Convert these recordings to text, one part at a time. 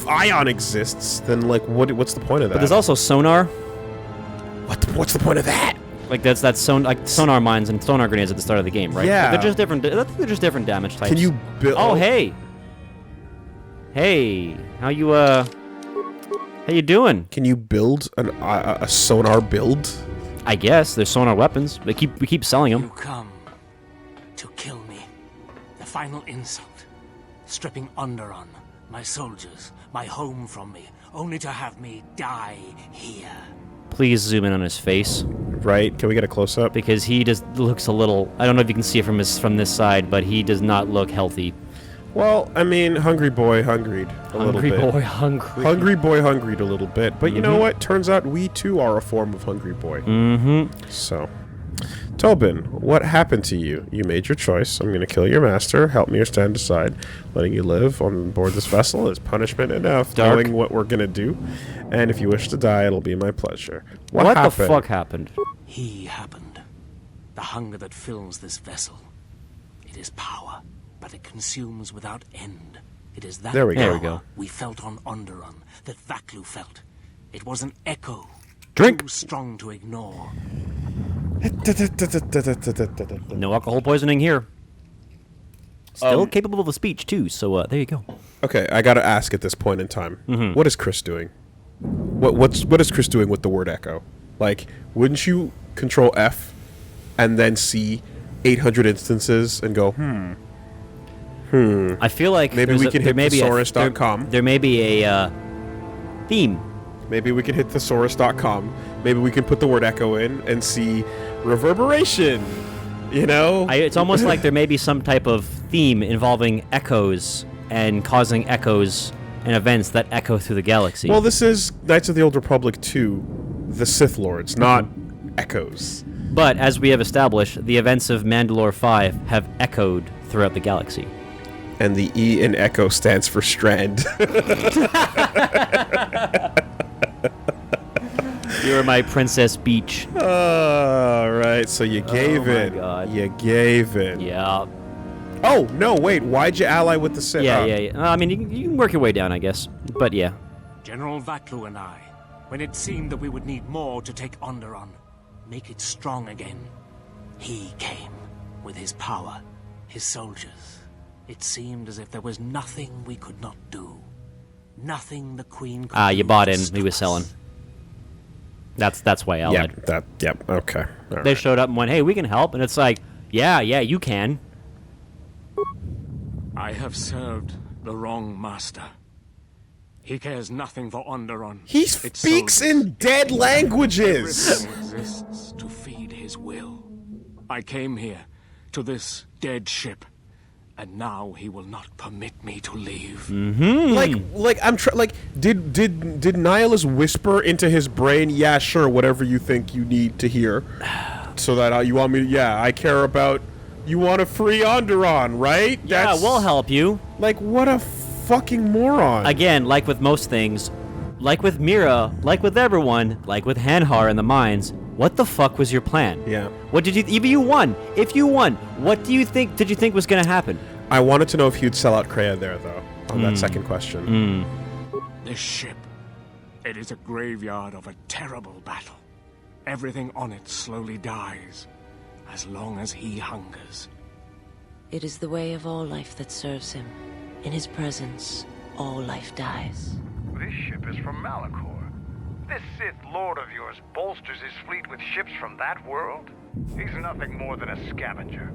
if ion exists, then like what's the point of that? But there's also sonar. What's the point of that? Like that's sonar mines and sonar grenades at the start of the game, right? Yeah. But they're just different. They're just different damage types. Can you build? Oh hey. Hey, how you doing? Can you build a sonar build? I guess there's sonar weapons. We keep selling them. You come to kill me. The final insult. Stripping Onderon, my soldiers, my home from me, only to have me die here. Please zoom in on his face. Right? Can we get a close up? Because he just looks a little. I don't know if you can see it from this side, but he does not look healthy. Well, I mean, hungry boy hungried a little bit. Hungry boy hungry. Hungry boy hungried a little bit. But you know what? Turns out we too are a form of hungry boy. So, Tobin, what happened to you? You made your choice. I'm going to kill your master. Help me or stand aside. Letting you live on board this vessel is punishment enough, knowing what we're going to do. And if you wish to die, it'll be my pleasure. What the fuck happened? He happened. The hunger that fills this vessel. It is power, but it consumes without end. It is that There we go. power we felt on Onderon, that Vaklu felt. It was an echo. Drink. Too strong to ignore. No alcohol poisoning here. Still capable of a speech too. So there you go. Okay, I gotta ask at this point in time. What is Chris doing? What is Chris doing with the word echo? Like, wouldn't you control F and then see 800 instances and go, I feel like maybe we can hit thesaurus.com. There may be a theme. Maybe we can hit thesaurus.com. Maybe we can put the word echo in and see reverberation. You know? It's almost like there may be some type of theme involving echoes and causing echoes and events that echo through the galaxy. Well, this is Knights of the Old Republic 2, the Sith Lords, not echoes. But, as we have established, the events of Mandalore 5 have echoed throughout the galaxy. And the E in echo stands for strand. You're my Princess Beach. Alright, so you gave in. God. You gave in. Yeah. Oh, no, wait, why'd you ally with the Sith? Yeah. I mean, you can work your way down, I guess. But yeah. General Vaklu and I, when it seemed that we would need more to take Onderon, make it strong again, he came with his power, his soldiers. It seemed as if there was nothing we could not do. Nothing the Queen could do You bought in. to He was stop selling. us. That's why I allied. Yep, okay. All They right. showed up and went, hey, we can help. And it's like, yeah, you can. I have served the wrong master. He cares nothing for Onderon. He its speaks soldiers. in dead languages! Everything exists to feed his will. I came here, to this dead ship, and now he will not permit me to leave. Did Nihilus whisper into his brain, yeah, sure, whatever you think you need to hear, so that you want me to, I care about, you want to free Onderon, right? Yeah, we'll help you. Like, what a fucking moron. Again, like with most things, like with Mira, like with everyone, like with Hanhar and the mines, what the fuck was your plan? Yeah. What did you... If you won, what did you think was going to happen? I wanted to know if he'd sell out Kreia there, though, on that second question. This ship, it is a graveyard of a terrible battle. Everything on it slowly dies, as long as he hungers. It is the way of all life that serves him. In his presence, all life dies. This ship is from Malachor. This Sith Lord of yours bolsters his fleet with ships from that world? He's nothing more than a scavenger.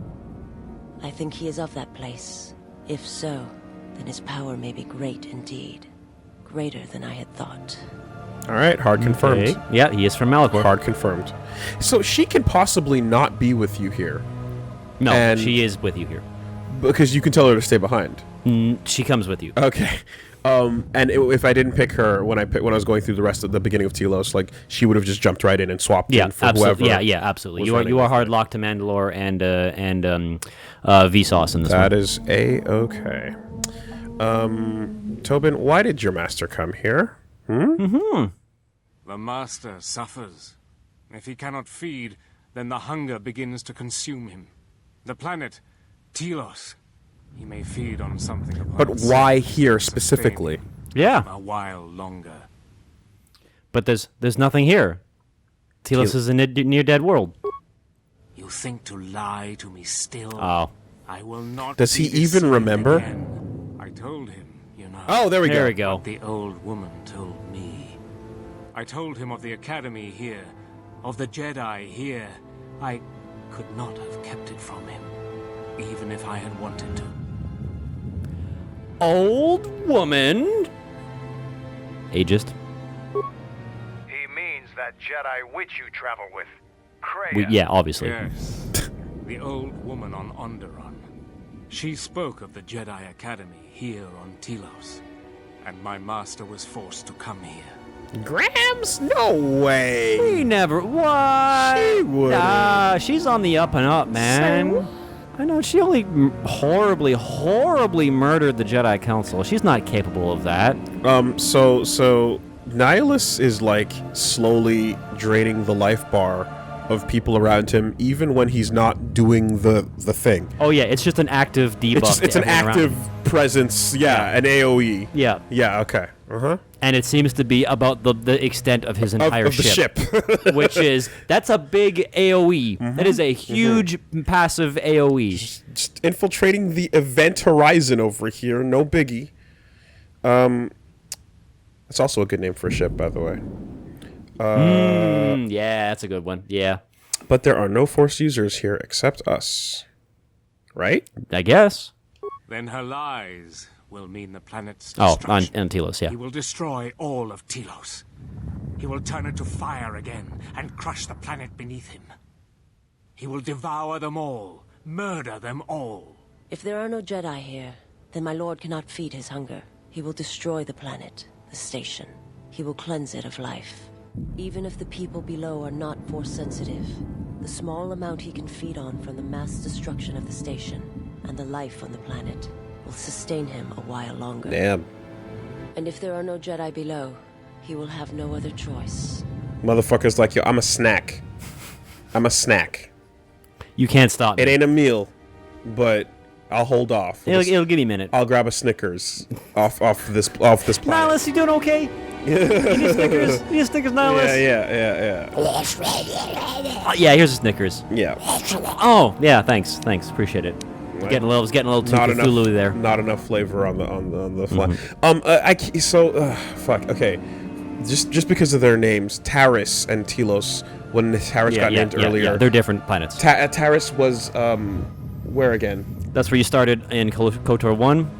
I think he is of that place. If so, then his power may be great indeed. Greater than I had thought. All right, hard confirmed. Okay. Yeah, he is from Malachor. Hard confirmed. So she can possibly not be with you here. No, And- she is with you here. Because you can tell her to stay behind. She comes with you. Okay. If I didn't pick her when I was going through the rest of the beginning of Telos, like she would have just jumped right in and swapped in for absolutely. whoever. Yeah, absolutely. was You running are with hard it. locked to Mandalore and Vsauce in this That one. is a-okay. Tobin, why did your master come here? The master suffers. If he cannot feed, then the hunger begins to consume him. The planet, Telos, he may feed on something upon But itself why here to sustain specifically? him. Yeah. A while longer. But there's nothing here. Telos is a near-dead world. You think to lie to me still? Oh. I will not. Does he be even deceived remember? again. I told him, you know. Oh, there we There go. we go. The old woman told me. I told him of the academy here, of the Jedi here. I could not have kept it from him, even if I had wanted to. Old woman. Ageist. He means that Jedi witch you travel with. Kreia. Yeah, obviously. Yes, the old woman on Onderon. She spoke of the Jedi Academy here on Telos, and my master was forced to come here. Grams? No way. She never. What? She wouldn't. Nah, she's on the up and up, man. I know, she only horribly murdered the Jedi Council. She's not capable of that. So Nihilus is like slowly draining the life bar of people around him, even when he's not doing the thing. Oh yeah, it's just an active debuff. It's an to everyone around active him. presence, an AoE. Yeah. Yeah, okay. Uh-huh. And it seems to be about the extent of his entire Of the ship. which is, that's a big AoE. That is a huge passive AoE. Just infiltrating the event horizon over here, no biggie. It's also a good name for a ship, by the way. Yeah, that's a good one. Yeah, But there are no Force users here except us. Right? I guess. Then her lies will mean the planet's Oh, destruction. on Telos, yeah. He will destroy all of Telos. He will turn it to fire again and crush the planet beneath him. He will devour them all, murder them all. If there are no Jedi here, then my lord cannot feed his hunger. He will destroy the planet, the station. He will cleanse it of life. Even if the people below are not Force sensitive, the small amount he can feed on from the mass destruction of the station and the life on the planet will sustain him a while longer. Damn. And if there are no Jedi below, he will have no other choice. Motherfucker's like, yo, I'm a snack. I'm a snack. You can't stop me. It ain't a meal, but I'll hold off. It'll give me a minute. I'll grab a Snickers off this planet. Nihilus, you doing okay? You need Snickers? You need Snickers, Nihilus? Yeah. Yeah, here's a Snickers. Yeah. Oh, yeah, thanks. Appreciate it. I was getting a little too Cthulhu there. Not enough flavor on the fly. Fuck. Okay, just because of their names, Taris and Telos. When Taris got named earlier, Yeah, they're different planets. Taris was where again? That's where you started in KOTOR 1.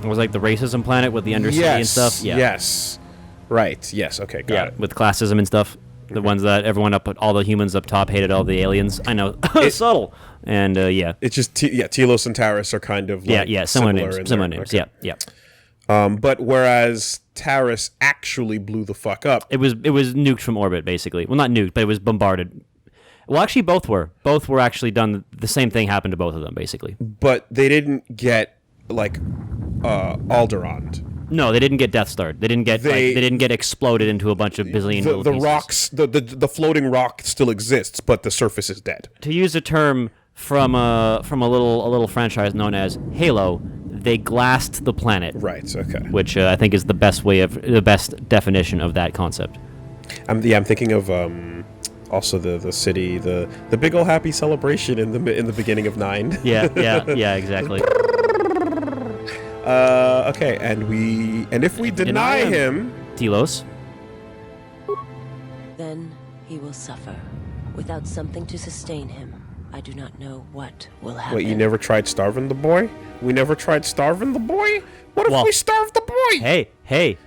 It was like the racism planet with the undercity and stuff. Yeah. Yes. Right. Yes. Okay. Got it. With classism and stuff. The ones that everyone all the humans up top hated all the aliens. I know. Subtle. And yeah. It's just Telos and Taris are kind of like similar names. in Similar there. names. Okay. Yeah. But whereas Taris actually blew the fuck up. It was nuked from orbit, basically. Well, not nuked, but it was bombarded. Well, actually, both were. Both were actually done. The same thing happened to both of them, basically. But they didn't get like Alderaan. No, they didn't get Death Starred. They didn't get they didn't get exploded into a bunch of bazillion little the pieces. rocks, the floating rock still exists, but the surface is dead. To use a term from a little franchise known as Halo, they glassed the planet. Right. Okay. Which I think is the best definition of that concept. I'm thinking of also the city, the big ol' happy celebration in the beginning of 9. Yeah, exactly. Okay, and if we deny him, Telos, Then he will suffer. Without something to sustain him, I do not know what will happen. wait, you never tried starving the boy? We never tried starving the boy? What if we starve the boy? Hey.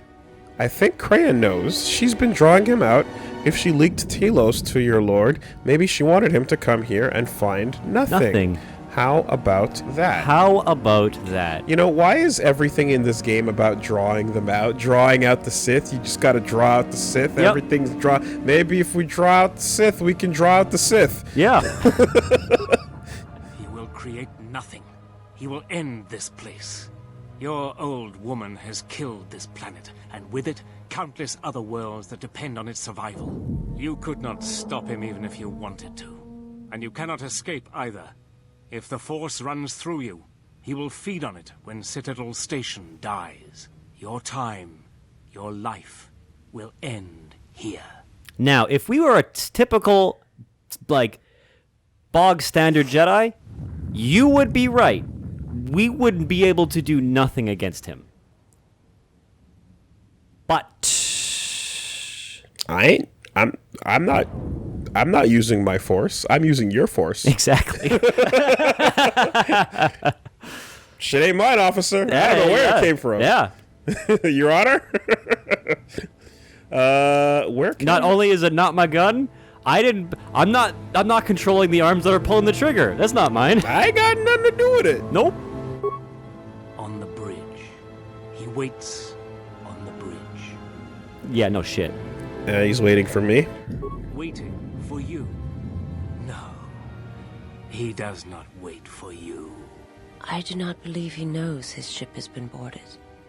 I think Kreia knows. She's been drawing him out. If she leaked Telos to your lord, maybe she wanted him to come here and find nothing. How about that? How about that? You know, why is everything in this game about drawing them out? Drawing out the Sith? You just gotta draw out the Sith? Yep. Everything's Maybe if we draw out the Sith, we can draw out the Sith. Yeah. He will create nothing. He will end this place. Your old woman has killed this planet, and with it, countless other worlds that depend on its survival. You could not stop him even if you wanted to. And you cannot escape either. If the Force runs through you, he will feed on it when Citadel Station dies. Your time, your life, will end here. Now, if we were a typical, like, bog standard Jedi, you would be right. We wouldn't be able to do nothing against him. But I'm not using my force. I'm using your force. exactly. Shit ain't mine, officer. I don't know where it came from. Yeah. Your Honor. Where? Not only is it not my gun, I'm not controlling the arms that are pulling the trigger. That's not mine. I ain't got nothing to do with it. Nope. On the bridge. He waits on the bridge. Yeah, no shit. He's waiting for me. Waiting for you. No. He does not wait for you. I do not believe he knows his ship has been boarded.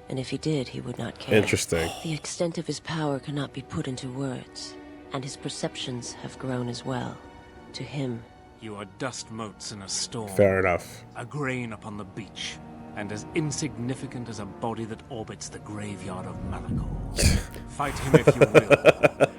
And if he did, he would not care. Interesting. The extent of his power cannot be put into words, and his perceptions have grown as well. To him, You are dust motes in a storm. Fair enough. A grain upon the beach, and as insignificant as a body that orbits the graveyard of Malachor. Fight him if you will,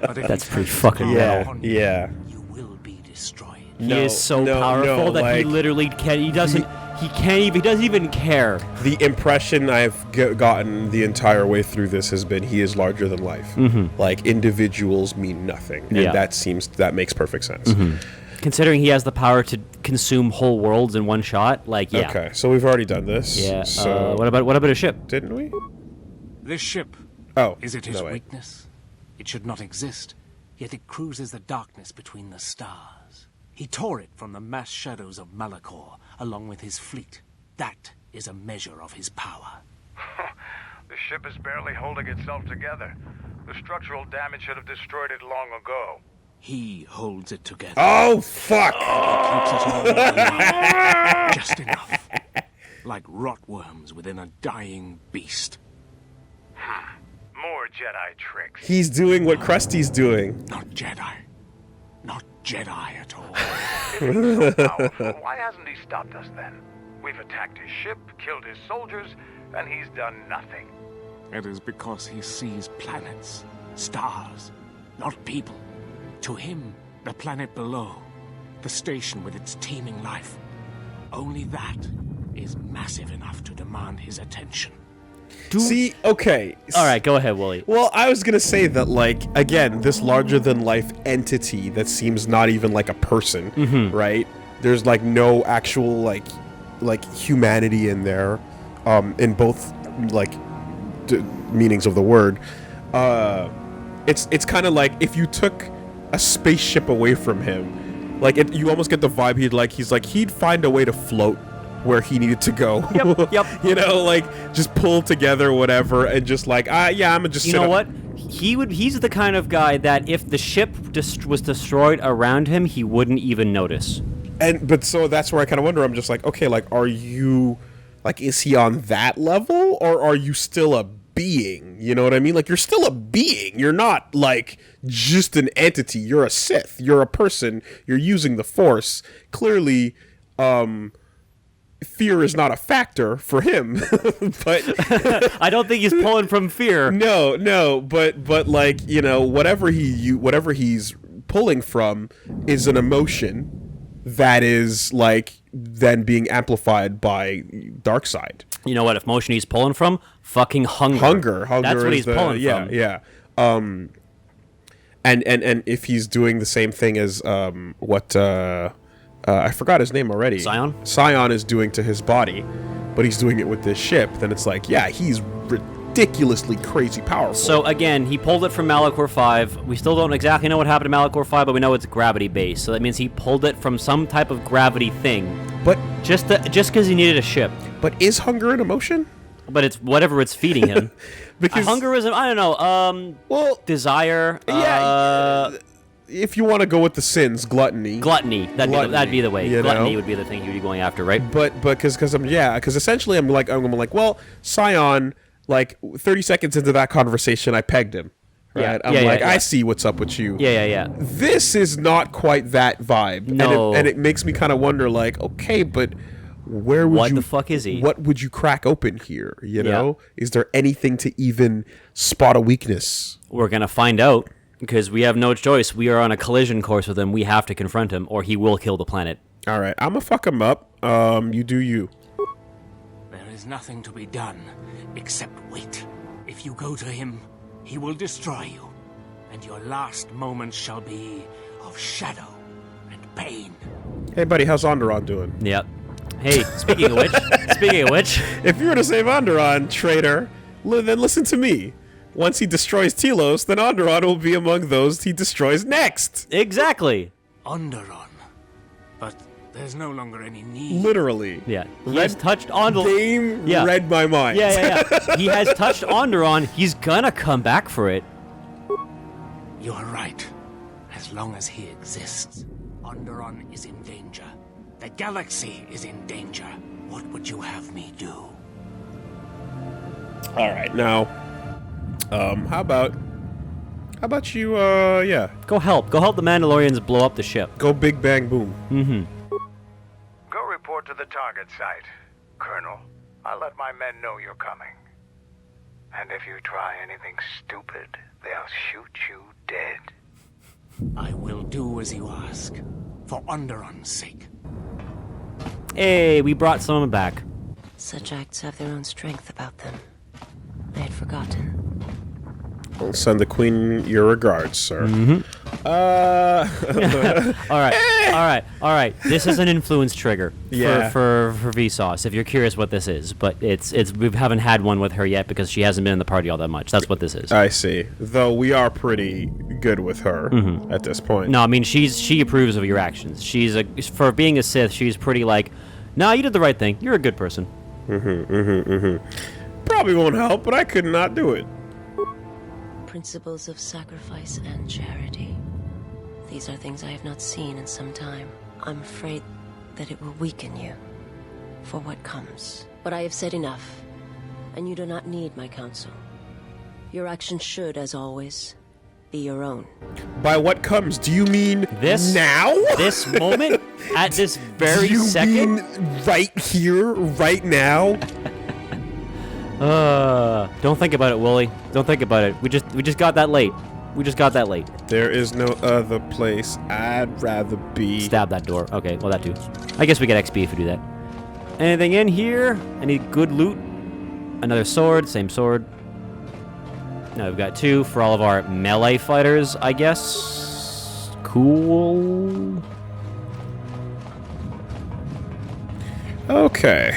but if That's he pretty turns fucking his metal. power Yeah, upon you, yeah. you will be destroyed. He No, is so no, powerful no, that he like- literally can't. He doesn't. He can't even. He doesn't even care. The impression I've gotten the entire way through this has been he is larger than life. Like, individuals mean nothing. And Yeah. that makes perfect sense. Considering he has the power to consume whole worlds in one shot, like yeah. Okay, so we've already done this. Yeah. So, What about a ship? didn't we? This ship, Oh. is it his no way. weakness? It should not exist, yet it cruises the darkness between the stars. He tore it from the mass shadows of Malachor, along with his fleet. That is a measure of his power. The ship is barely holding itself together. The structural damage should have destroyed it long ago. He holds it together. Oh, fuck! Keeps it all alive, just enough. Like rotworms within a dying beast. More Jedi tricks. He's doing what Krusty's doing. Not Jedi. Not Jedi at all. If he's so powerful, why hasn't he stopped us then? We've attacked his ship, killed his soldiers, and he's done nothing. It is because he sees planets, stars, not people. To him, the planet below, the station with its teeming life, only that is massive enough to demand his attention. See, okay. All right, go ahead, Woolie. Well, I was gonna say that, like, again, this larger-than-life entity that seems not even like a person, right? There's like no actual like humanity in there, in both like meanings of the word. It's kind of like if you took a spaceship away from him, like you almost get the vibe he'd find a way to float where he needed to go. Yep. You know, like just pull together whatever and just like yeah, I'm gonna just. You know what? He's the kind of guy that if the ship was destroyed around him, he wouldn't even notice. But so that's where I kind of wonder. I'm just like, okay, like, are you, like, is he on that level, or are you still a being? You know what I mean? Like, you're still a being. You're not like just an entity. You're a Sith. You're a person. You're using the Force. Clearly, fear is not a factor for him. But I don't think he's pulling from fear. no, but like, you know, whatever he's pulling from is an emotion that is like then being amplified by dark side. You know what? If motion he's pulling from, fucking hunger. That's what is he's pulling from. Yeah. And if he's doing the same thing as I forgot his name already. Scion is doing to his body, but he's doing it with this ship. Then it's like, yeah, he's ridiculously crazy powerful. So again, he pulled it from Malachor 5. We still don't exactly know what happened to Malachor 5, but we know it's gravity based. So that means he pulled it from some type of gravity thing. But just because he needed a ship. But is hunger an emotion? But it's whatever it's feeding him. Because hunger isn't. I don't know. well, Desire. yeah. If you want to go with the sins, gluttony. Gluttony. That'd be the way. You Gluttony know? would be the thing you'd be going after, right? But because essentially I'm like, well, Scion, like 30 seconds into that conversation, I pegged him. Right? Yeah. I see what's up with you. Yeah. This is not quite that vibe. No. And it makes me kind of wonder, like, okay, but where would What you... the fuck is he? What would you crack open here, you know? Is there anything to even spot a weakness? We're going to find out, because we have no choice. We are on a collision course with him. We have to confront him, or he will kill the planet. All right, I'm gonna fuck him up. You do you. There is nothing to be done except wait. If you go to him, he will destroy you, and your last moments shall be of shadow and pain. Hey, buddy, how's Onderon doing? Yep. Hey, speaking of which, If you were to save Onderon, traitor, then listen to me. Once he destroys Telos, then Onderon will be among those he destroys next. exactly. Onderon. But there's no longer any need. Literally. Yeah. He has touched Onderon. Game Yeah. read my mind. Yeah. He has touched Onderon. He's gonna come back for it. You are right. As long as he exists, Onderon is in danger. The galaxy is in danger. What would you have me do? All right. Now, how about you? Yeah, Go help the Mandalorians blow up the ship. go big bang boom. Go report to the target site. Colonel, I'll let my men know you're coming. And if you try anything stupid, they'll shoot you dead. I will do as you ask, for Onderon's sake. Hey, we brought someone back. Such acts have their own strength about them. I had forgotten. I'll send the Queen your regards, sir. All right. This is an influence trigger Yeah. for Vsauce, if you're curious what this is. But it's we haven't had one with her yet because she hasn't been in the party all that much. That's what this is. I see. Though we are pretty good with her at this point. No, I mean she approves of your actions. For being a Sith, she's pretty like, nah, you did the right thing. You're a good person. Probably won't help, but I could not do it. Principles of sacrifice and charity. These are things I have not seen in some time. I'm afraid that it will weaken you for what comes. But I have said enough, and you do not need my counsel. Your actions should, as always, be your own. By what comes? Do you mean This now? This moment, at this very do you second. mean right here, right now? Don't think about it, Woolie. Don't think about it. We just got that late. There is no other place I'd rather be. Stab that door. Okay, well that too. I guess we get XP if we do that. Anything in here? Any good loot? Another sword, same sword. Now we've got 2 for all of our melee fighters, I guess. Cool. Okay.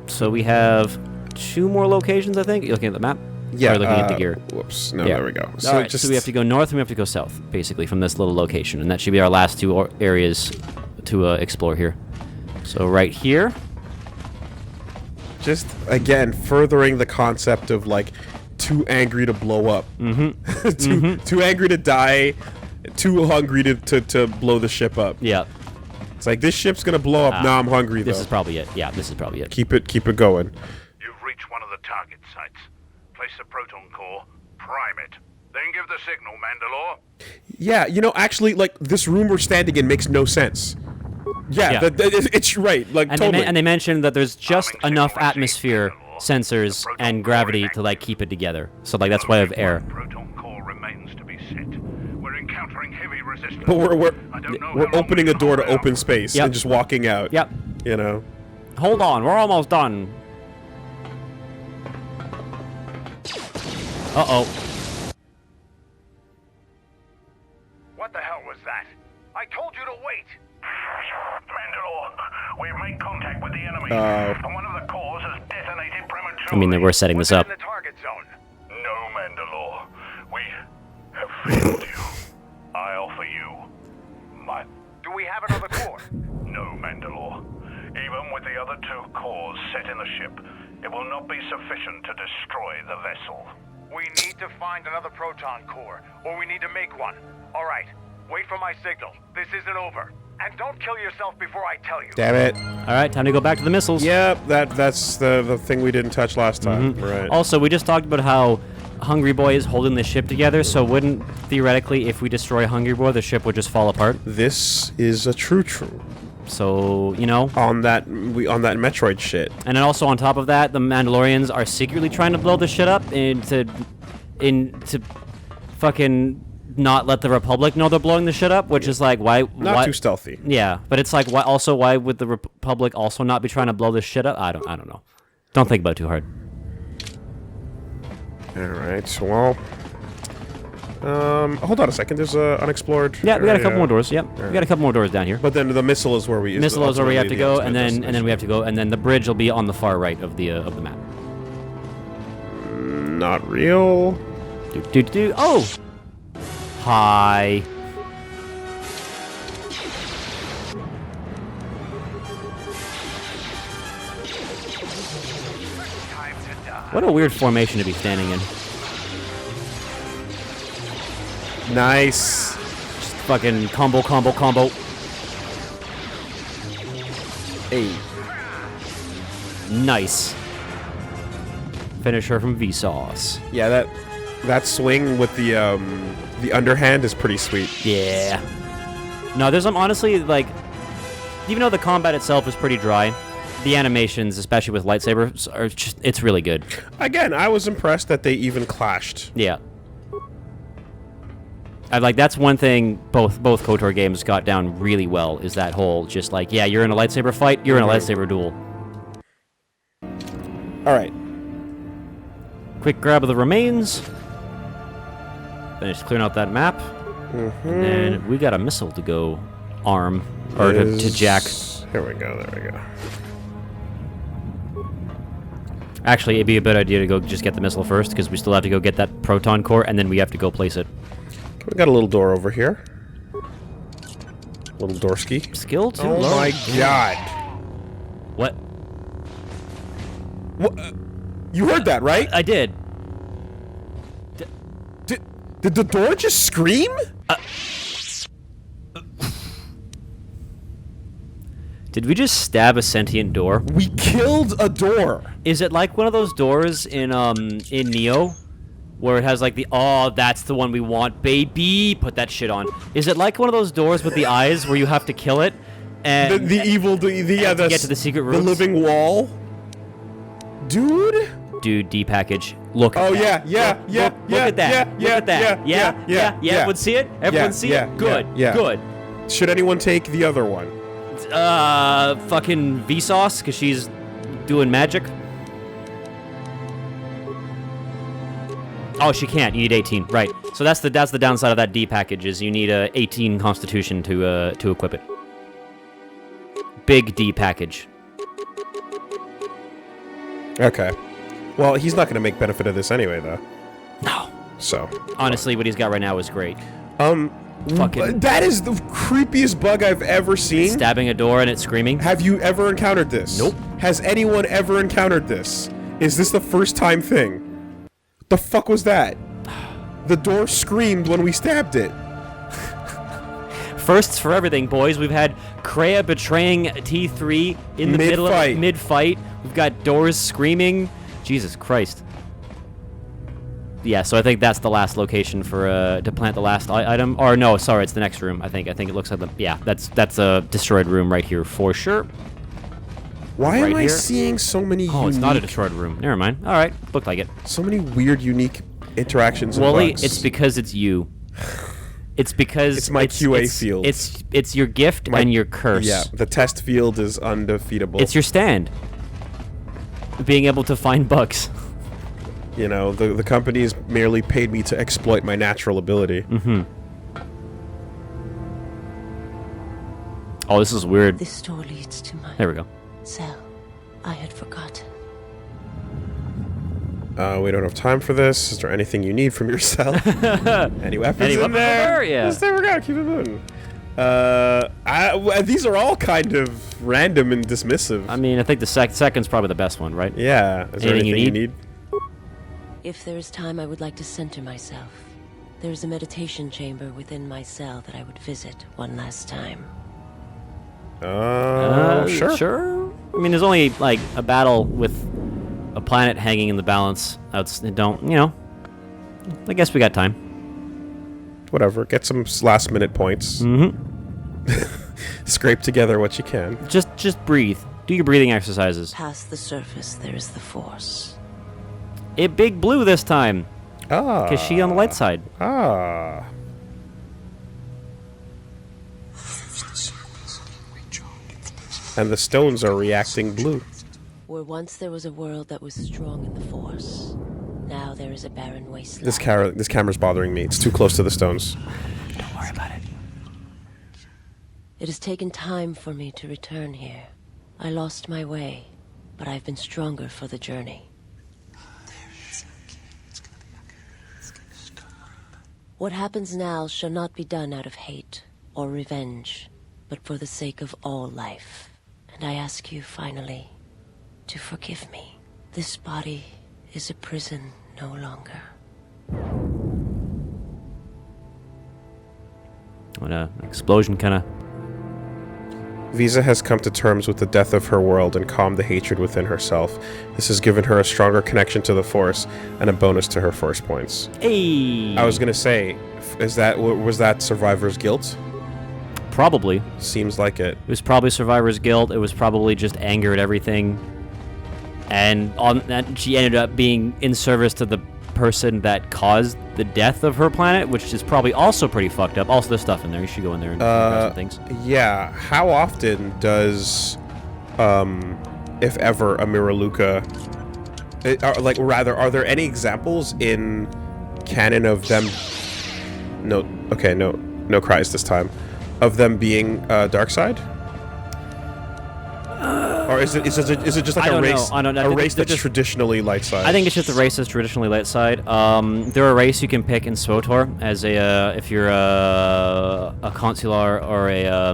So we have 2 more locations, I think. You're looking at the map? Yeah. Or looking at the gear. Whoops. No, Yeah. there we go. So, so we have to go north and we have to go south, basically, from this little location. And that should be our last 2 areas to explore here. So right here. Just, again, furthering the concept of, like, too angry to blow up. Too angry to die, too hungry to blow the ship up. Yeah. It's like, this ship's gonna blow up. Now I'm hungry, though. This is probably it. Yeah, this is probably it. Keep it going. You've reached one of the target sites. Place the proton core, prime it. Then give the signal, Mandalore. Yeah, you know, actually, like, this room we're standing in makes no sense. Yeah, Yeah. it's right. Like, And, totally. they mentioned that there's just Arming enough signal received, atmosphere Mandalore. sensors The proton and core gravity is to, like, active. keep it together. So, like, that's why I have air. Proton core remains to be set. We're encountering heavy resistance. But we're I don't know we're how long opening we a door to can hold open out. space Yep. and just walking out. Yep. You know. Hold on, we're almost done. Uh-oh. What the hell was that? I told you to wait. Mandalore, we've made contact with the enemy. And one of the cores has detonated prematurely. I mean, we're setting this We're up. in the target zone. No, Mandalore. We have failed you. I offer you my... Do we have another core? No, Mandalore. Even with the other 2 cores set in the ship, it will not be sufficient to destroy the vessel. We need to find another proton core, or we need to make one. All right, wait for my signal. This isn't over. And don't kill yourself before I tell you. Damn it. All right, time to go back to the missiles. Yep, that's the thing we didn't touch last time. Right. Also, we just talked about how Hungry Boy is holding the ship together, so wouldn't, theoretically, if we destroy Hungry Boy, the ship would just fall apart? This is a true. So, you know. On that Metroid shit. And then also on top of that, the Mandalorians are secretly trying to blow this shit up and to fucking not let the Republic know they're blowing the shit up, which is like, why? Not too stealthy. Yeah, but it's like, why would the Republic also not be trying to blow this shit up? I don't know. Don't think about it too hard. All right. Well, hold on a second. There's a unexplored. Yeah, we got a couple area. more doors. Yep, we got a couple more doors down here. But then the missile is where we. Missile is where we have to go, and ultimate then we have to go, and then the bridge will be on the far right of the map. Not real. Oh! Hi. What a weird formation to be standing in. Nice. Just fucking combo. Hey. Nice. Finish her from Vsauce. Yeah, that swing with the underhand is pretty sweet. Yeah. No, there's honestly, like, even though the combat itself is pretty dry, the animations, especially with lightsabers, are just, it's really good. Again, I was impressed that they even clashed. Yeah. That's one thing both KOTOR games got down really well, is that whole just like, yeah, you're in a lightsaber fight, you're in a lightsaber duel. All right. Quick grab of the remains. Finish clearing out that map. And then we got a missile to go arm, or to jack. Here we go, there we go. Actually, it'd be a good idea to go just get the missile first, because we still have to go get that proton core, and then we have to go place it. We got a little door over here. Little doorski. Skill too Oh low. my god. What? What? You heard that, right? I did. Did the door just scream? Did we just stab a sentient door? We killed a door. Is it like one of those doors in Neo, where it has like that's the one we want, baby. Put that shit on. Is it like one of those doors with the eyes where you have to kill it, and The evil, to get to the secret rooms? The living wall. Dude. Dude, D package. Look. Oh at yeah. Look at that. Look at that. Yeah. Everyone see it? Everyone see it? Good. Good. Should anyone take the other one? Fucking Vsauce, because she's doing magic. Oh, she can't. You need 18. Right. So that's the downside of that D package, is you need a 18 Constitution to equip it. Big D package. Okay. Well, he's not going to make benefit of this anyway, though. No. So. Honestly, what he's got right now is great. Fucking that is the creepiest bug I've ever seen. stabbing a door and it's screaming. Have you ever encountered this? Nope. Has anyone ever encountered this? Is this the first time thing? What the fuck was that? The door screamed when we stabbed it. Firsts for everything, boys. We've had Kreia betraying T3 in the middle of mid-fight. We've got doors screaming. Jesus Christ. Yeah, so I think that's the last location for to plant the last item. Or no, sorry, it's the next room. I think it looks like that's a destroyed room right here for sure. Why Right am I here? seeing so many? Oh, it's not a destroyed room. Never mind. All right, looked like it. So many weird, unique interactions. And Woolie, bugs. it's because it's you. It's because it's my QA field. It's your gift and your curse. Yeah, the test field is undefeatable. It's your stand. Being able to find bugs. You know, the company's merely paid me to exploit my natural ability. Mm-hmm. Oh, this is weird. This door leads to my There we go. cell. I had forgotten. We don't have time for this. Is there anything you need from yourself? Any weapons Any in weapons there? Yeah. Yes, there we go. Keep it moving. These are all kind of random and dismissive. I mean, I think the second's probably the best one, right? Yeah. Is there Anything anything you you need? If there is time, I would like to center myself. There is a meditation chamber within my cell that I would visit one last time. Sure. Sure. I mean, there's only like a battle with a planet hanging in the balance. I guess we got time. Whatever. Get some last minute points. Mm-hmm. Scrape together what you can. Just breathe. Do your breathing exercises. Past the surface, there is the Force. It big blue this time. Ah. Because she on the light side. Ah. And the stones are reacting blue. Where once there was a world that was strong in the Force, now there is a barren wasteland. This camera's bothering me. It's too close to the stones. Don't worry about it. It has taken time for me to return here. I lost my way, but I've been stronger for the journey. What happens now shall not be done out of hate or revenge, but for the sake of all life. And I ask you, finally, to forgive me. This body is a prison no longer. What a explosion kind of... Visa has come to terms with the death of her world and calmed the hatred within herself. This has given her a stronger connection to the Force and a bonus to her Force points. Hey! I was gonna say, was that Survivor's Guilt? Probably. Seems like it. It was probably survivor's guilt. It was probably just anger at everything. And on that, she ended up being in service to the person that caused the death of her planet, which is probably also pretty fucked up. Also, there's stuff in there. You should go in there and grab some things. Yeah. How often does, if ever, a Miraluka... are there any examples in canon of them... No cries this time. Of them being dark side? Or is it just like a race? A race that's traditionally light side. I think it's just a race that's traditionally light side. They're a race you can pick in SWTOR as a if you're a consular or a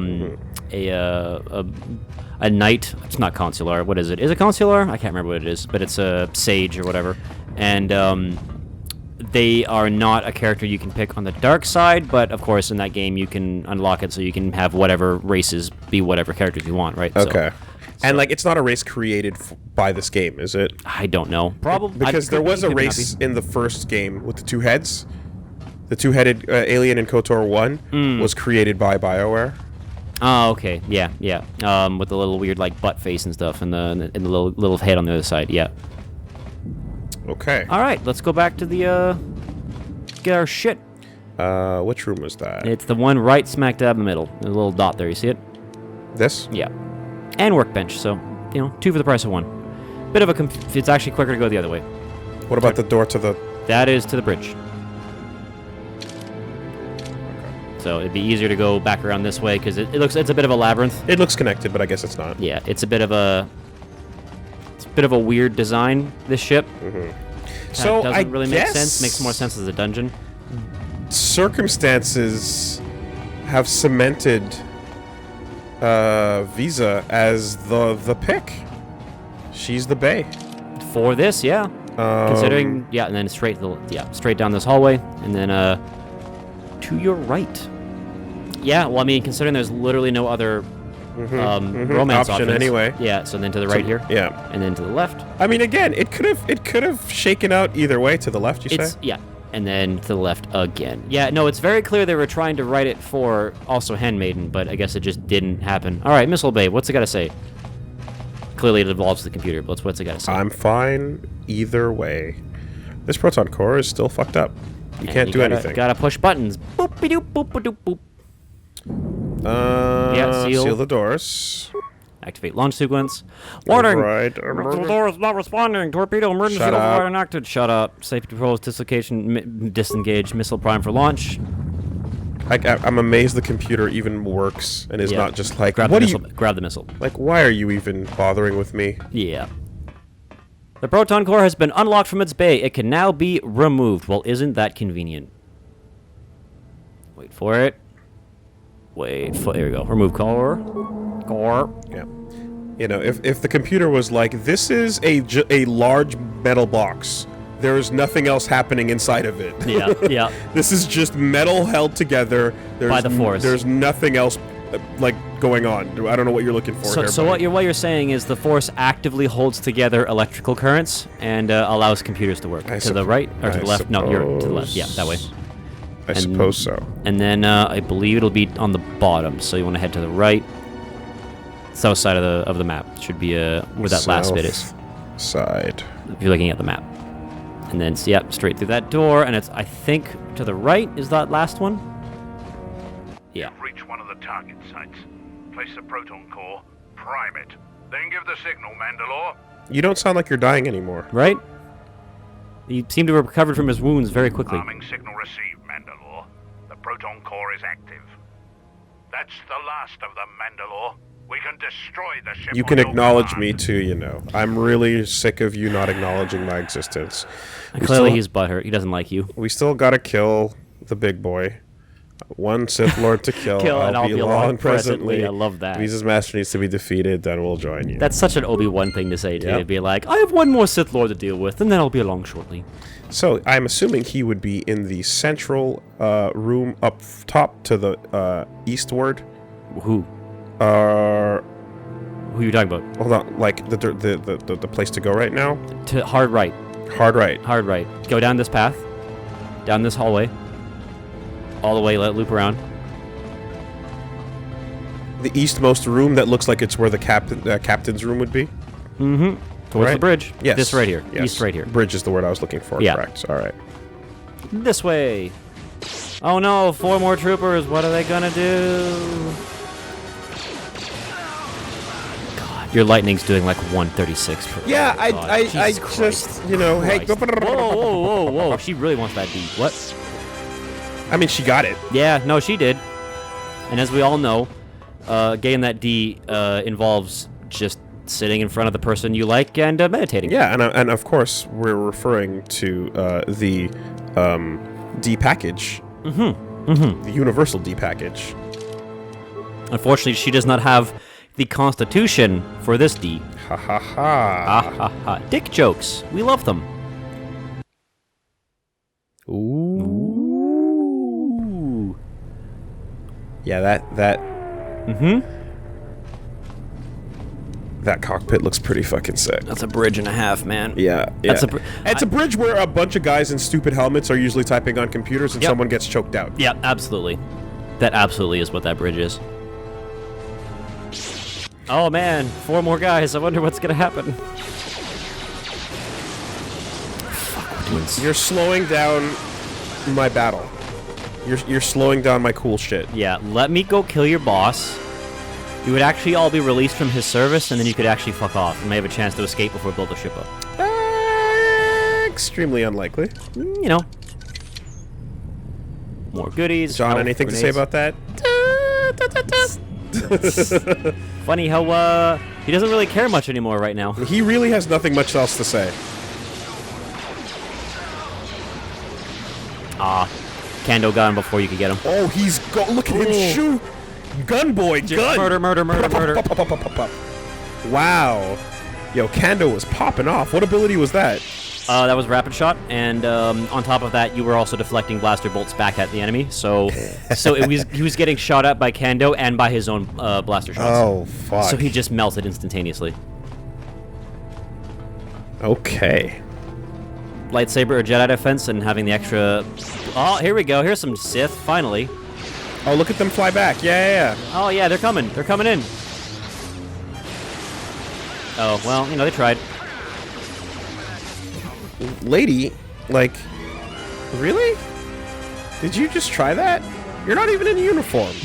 knight. It's not consular. What is it? Is it consular? I can't remember what it is, but it's a sage or whatever. And they are not a character you can pick on the dark side, but of course in that game you can unlock it so you can have whatever races be whatever characters you want, right? Okay. And like, it's not a race created by this game, is it? I don't know. Probably because there was a race in the first game with the two heads. The two-headed alien in KOTOR 1 was created by BioWare. Oh, okay. Yeah. With the little weird like butt face and stuff, and the little head on the other side. Yeah. Okay. All right, let's go back to the get our shit. Which room was that? It's the one right smack dab in the middle. The little dot there. You see it? This? Yeah. And workbench. So, you know, 2 for the price of 1. Bit of a it's actually quicker to go the other way. What about the door to the... That is to the bridge. So it'd be easier to go back around this way because it's a bit of a labyrinth. It looks connected, but I guess it's not. Yeah, it's a bit of a weird design, this ship. So doesn't really make sense. Makes more sense as a dungeon. Circumstances have cemented Visa as the pick. She's the bae. For this, yeah. Considering, yeah, and then straight down this hallway, and then to your right. Yeah, well, I mean, considering there's literally no other romance option options. Anyway. Yeah, so then to the right here. Yeah. And then to the left. I mean, again, it could have shaken out either way. To the left, you say? Yeah. And then to the left again. Yeah, no, it's very clear they were trying to write it for also Handmaiden, but I guess it just didn't happen. All right, Missile Babe, what's it got to say? Clearly it involves the computer, but what's it got to say? I'm fine either way. This proton core is still fucked up. You can't do anything. Gotta push buttons. Boop-a-doop, boop-a-doop, boop. Yeah, seal the doors. Activate launch sequence. Warning! Right. The door is not responding. Torpedo emergency override enacted. Shut up. Safety controls disengage. Missile prime for launch. I'm amazed the computer even works and is not just like, grab the missile. Like, why are you even bothering with me? Yeah. The proton core has been unlocked from its bay. It can now be removed. Well, isn't that convenient? Wait for it. There we go. Remove core. Yeah. You know, if the computer was like, this is a large metal box. There is nothing else happening inside of it. Yeah. This is just metal held together. By the Force. There's nothing else like going on. I don't know what you're looking for here. So what you're saying is the Force actively holds together electrical currents and allows computers to work. To the right or to the left? No, you're to the left. Yeah, that way. I suppose so. And then I believe it'll be on the bottom, so you want to head to the right. South side of the map. Should be where that last bit is. Side. If you're looking at the map. And then, so, yep, straight through that door, and it's, I think, to the right is that last one? Yeah. Reach one of the target sites. Place the proton core, prime it. Then give the signal, Mandalore. You don't sound like you're dying anymore. Right? He seemed to have recovered from his wounds very quickly. Arming signal received, Mandalore. The proton core is active. That's the last of them, Mandalore. We can destroy the ship. You can acknowledge me too, you know. I'm really sick of you not acknowledging my existence. Clearly he's butthurt. He doesn't like you. We still gotta kill the big boy. One Sith Lord to kill. I'll be along presently. I love that. His master needs to be defeated, then we'll join you. That's such an Obi-Wan thing to say, too. To be like, I have one more Sith Lord to deal with, and then I'll be along shortly. So, I'm assuming he would be in the central room up top to the eastward. Who? Who are you talking about? Hold on, like the place to go right now? To hard right. Hard right. Hard right. Go down this path. Down this hallway. All the way, let it loop around. The eastmost room that looks like it's where the captain's room would be? Mm-hmm. Towards the bridge. Yes. This right here. Yes. East right here. Bridge is the word I was looking for. Yeah. Correct. All right. This way. Oh no, 4 more troopers. What are they gonna do? God, your lightning's doing like 136 per. Yeah, oh I just, you know, hey. Whoa. She really wants that D. What? I mean, she got it. Yeah, no, she did. And as we all know, getting that D involves just sitting in front of the person you like and meditating. Yeah, and of course, we're referring to the D package. The universal D package. Unfortunately, she does not have the constitution for this D. Ha ha ha. Ha ha ha. Dick jokes. We love them. Ooh. Yeah, that. That cockpit looks pretty fucking sick. That's a bridge and a half, man. Yeah. That's it's a bridge where a bunch of guys in stupid helmets are usually typing on computers and someone gets choked out. Yeah, absolutely. That absolutely is what that bridge is. Oh man, 4 more guys. I wonder what's gonna happen. Fuck, we're doing You're slowing down my battle. You're slowing down my cool shit. Yeah, let me go kill your boss. You would actually all be released from his service, and then you could actually fuck off and may have a chance to escape before we build the ship up. Extremely unlikely. You know. More goodies. John, anything to say about that? Funny how he doesn't really care much anymore right now. He really has nothing much else to say. Kando got him before you could get him. Oh, look at him shoot! Gun boy, gun! Murder. Wow. Yo, Kando was popping off. What ability was that? That was rapid shot, and on top of that, you were also deflecting blaster bolts back at the enemy. So he was getting shot at by Kando and by his own blaster shots. Oh, fuck. So he just melted instantaneously. Okay. Lightsaber or Jedi defense and having the extra... Oh, here we go. Here's some Sith, finally. Oh, look at them fly back. Yeah. Oh, yeah, they're coming. They're coming in. Oh, well, you know, they tried. Lady, like, really? Did you just try that? You're not even in uniform.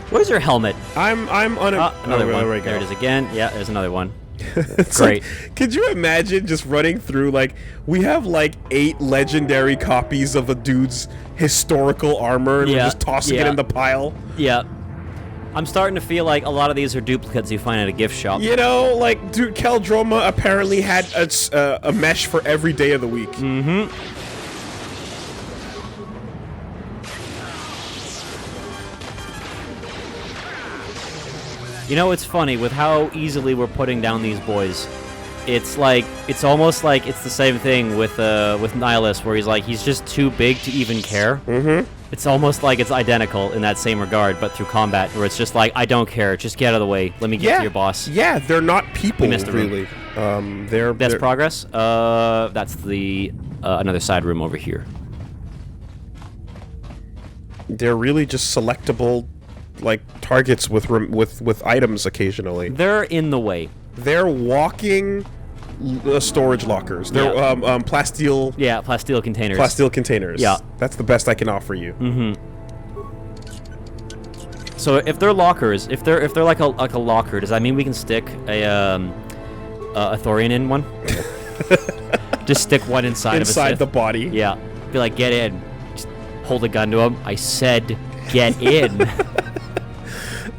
Where's your helmet? I'm on a... another one. There we go. There it is again. Yeah, there's another one. Great. Like, could you imagine just running through, like, we have like 8 legendary copies of a dude's historical armor and we're just tossing it in the pile? Yeah. I'm starting to feel like a lot of these are duplicates you find at a gift shop. You know, like, dude, Keldroma apparently had a mesh for every day of the week. Mm-hmm. You know, it's funny, with how easily we're putting down these boys, it's almost like it's the same thing with Nihilus, where he's just too big to even care. Mm-hmm. It's almost like it's identical in that same regard, but through combat, where it's just like, I don't care, just get out of the way, let me get to your boss. Yeah, they're not people, really. That's progress. That's the another side room over here. They're really just selectable, like, targets with items occasionally. They're in the way. They're walking storage lockers. They're plasteel. Yeah, plasteel containers. Plasteel containers. Yeah. That's the best I can offer you. So if they're lockers, if they're like a locker, does that mean we can stick a Thorian in one? Just stick one inside of a Sith. Inside the body. Yeah. Be like, get in. Just hold a gun to him. I said, get in.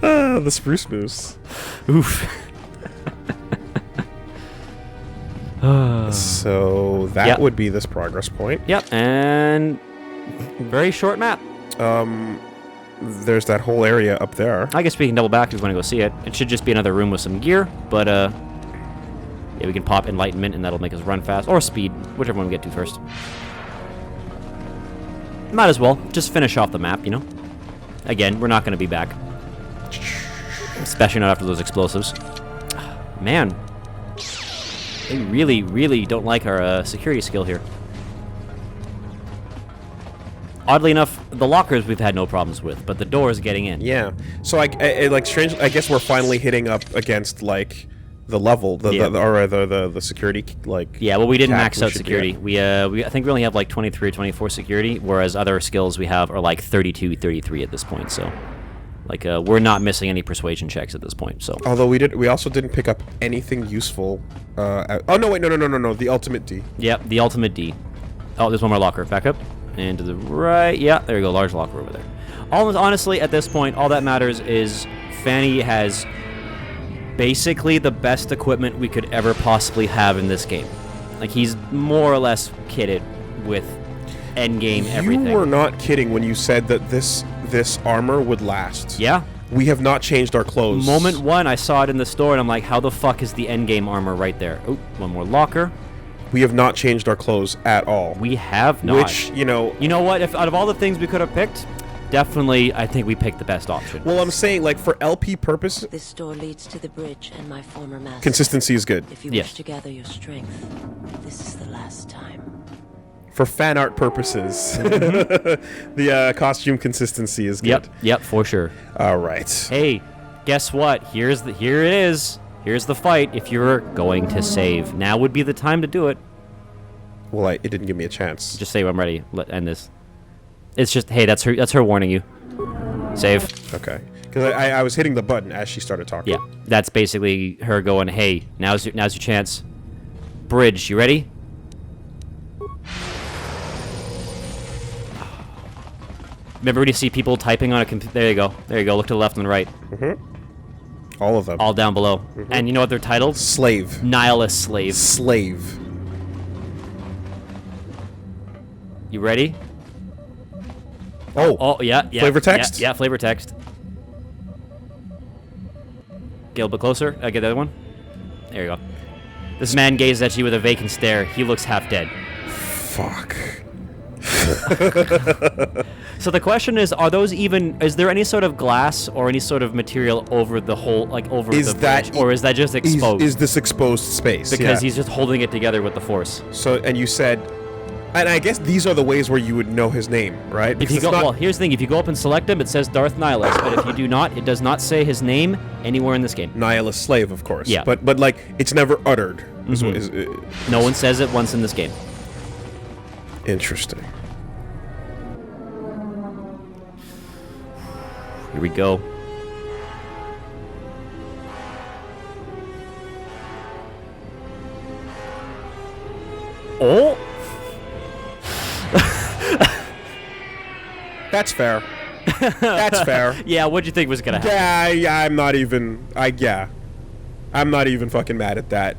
The spruce moose. Oof. So that would be this progress point. Yep, and very short map. There's that whole area up there. I guess we can double back if we want to go see it. It should just be another room with some gear, but yeah, we can pop Enlightenment and that'll make us run fast, or speed, whichever one we get to first. Might as well just finish off the map, you know. Again, we're not going to be back, especially not after those explosives. Man, they really, really don't like our security skill here. Oddly enough, the lockers we've had no problems with, but the doors getting in. Yeah. So like strange. I guess we're finally hitting up against like the level, the security like. Yeah. Well, we didn't max out security. I think we only have like 23 or 24 security, whereas other skills we have are like 32, 33 at this point. So, like, we're not missing any persuasion checks at this point. So. Although we also didn't pick up anything useful. Oh no! Wait, no! The ultimate D. Yep, the ultimate D. Oh, there's one more locker. Back up. And to the right, yeah, there you go, large locker over there. Honestly, at this point, all that matters is Fanny has basically the best equipment we could ever possibly have in this game. Like, he's more or less kitted with endgame everything. You were not kidding when you said that this armor would last. Yeah. We have not changed our clothes. Moment one, I saw it in the store, and I'm like, how the fuck is the endgame armor right there? Oh, one more locker. We have not changed our clothes at all. We have not. Which, you know... You know what? If out of all the things we could have picked, definitely, I think we picked the best option. Well, I'm saying, like, for LP purposes... This door leads to the bridge and my former master. Consistency is good. If you wish to gather your strength, this is the last time. For fan art purposes, the costume consistency is good. Yep, for sure. All right. Hey, guess what? Here it is. Here's the fight if you're going to save. Now would be the time to do it. Well, it didn't give me a chance. Just say I'm ready. Let end this. It's just, hey, that's her warning you. Save. Okay. Because I was hitting the button as she started talking. Yeah, that's basically her going, hey, now's your chance. Bridge, you ready? Remember when you see people typing on a computer? There you go. There you go. Look to the left and the right. Mm-hmm. All of them. All down below. Mm-hmm. And you know what they're titled? Slave. Nihilus slave. Slave. You ready? Oh, yeah. Flavor text? Yeah, flavor text. Get a little bit closer. Get the other one. There you go. This man gazes at you with a vacant stare. He looks half dead. Fuck. So the question is, is there any sort of glass or any sort of material over the whole, like over the bridge, or is that just exposed? Is this exposed space? Because he's just holding it together with the force. So, and you said, and I guess these are the ways where you would know his name, right? If you go, well, here's the thing: if you go up and select him, it says Darth Nihilus. But if you do not, it does not say his name anywhere in this game. Nihilus slave, of course. Yeah. But like, it's never uttered. Mm-hmm. No one says it once in this game. Interesting. Here we go. Oh! That's fair. That's fair. Yeah, what'd you think was gonna happen? Yeah, I'm not even fucking mad at that.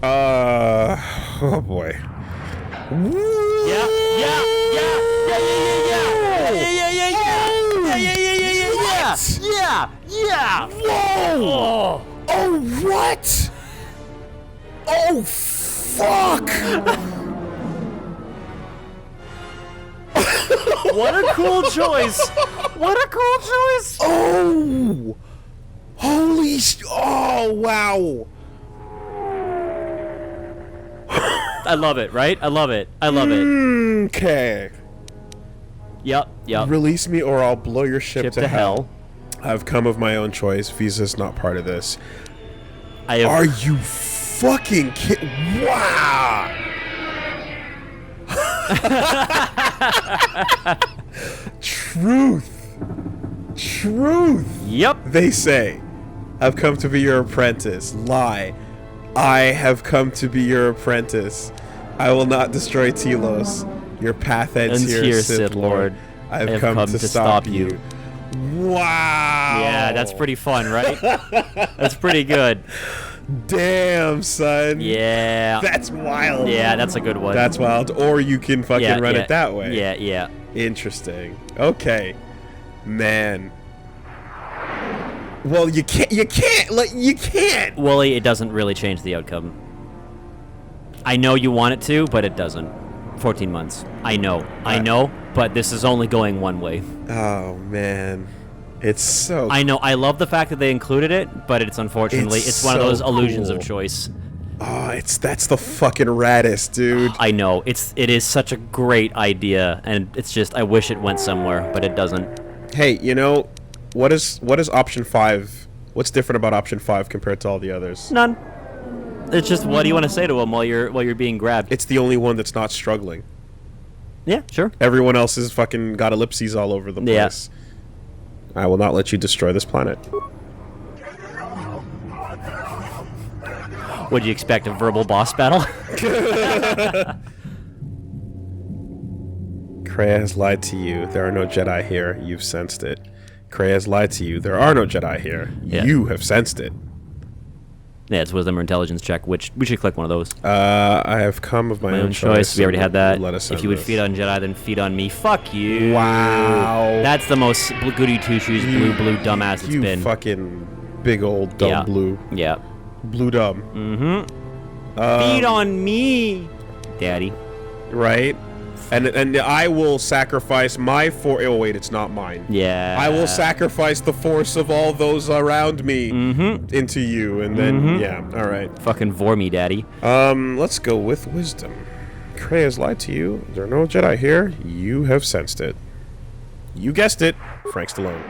Oh boy. Yeah. Whoa! Oh, what? Oh, fuck! What a cool choice! What a cool choice! Oh! Holy oh, wow! I love it, right? I love it. I love it. Okay. Yep. Release me or I'll blow your ship to hell. I've come of my own choice. Visa's not part of this. Are you fucking kidding? Wow! Truth. Yep. They say, I've come to be your apprentice. Lie. I have come to be your apprentice. I will not destroy Telos. Your path ends here, Sith Lord. I have come to stop you. Wow. Yeah, that's pretty fun, right? That's pretty good. Damn, son. Yeah. That's wild. Yeah, that's a good one. That's wild. Or you can fucking run it that way. Yeah. Interesting. Okay. Man. Well, you can't. Woolie, it doesn't really change the outcome. I know you want it to, but it doesn't. 14 months. I know, but this is only going one way. Oh, man. It's so... I know. I love the fact that they included it, but it's unfortunately... It's one of those illusions of choice. Oh, that's the fucking raddest, dude. I know. It is such a great idea, and it's just... I wish it went somewhere, but it doesn't. Hey, you know... What is option 5? What's different about option 5 compared to all the others? None. It's just, what do you want to say to him while you're being grabbed? It's the only one that's not struggling. Yeah, sure. Everyone else is fucking got ellipses all over the place. Yeah. I will not let you destroy this planet. Would you expect a verbal boss battle? Kreia has lied to you. There are no Jedi here. You've sensed it. Kreia has lied to you. There are no Jedi here. Yeah. You have sensed it. Yeah, it's wisdom or intelligence check, which we should click one of those. I have come of my own choice. We already had that. Let us if you would feed on Jedi, then feed on me. Fuck you. Wow. That's the most goody two-shoes blue dumbass it's been. You fucking big old dumb blue. Yeah. Blue dumb. Feed on me, Daddy. Right? And I will sacrifice my oh wait, it's not mine. Yeah. I will sacrifice the force of all those around me into you, and then yeah, all right. Fucking vor me, Daddy. Let's go with wisdom. Kreia has lied to you. There are no Jedi here. You have sensed it. You guessed it, Frank Stallone.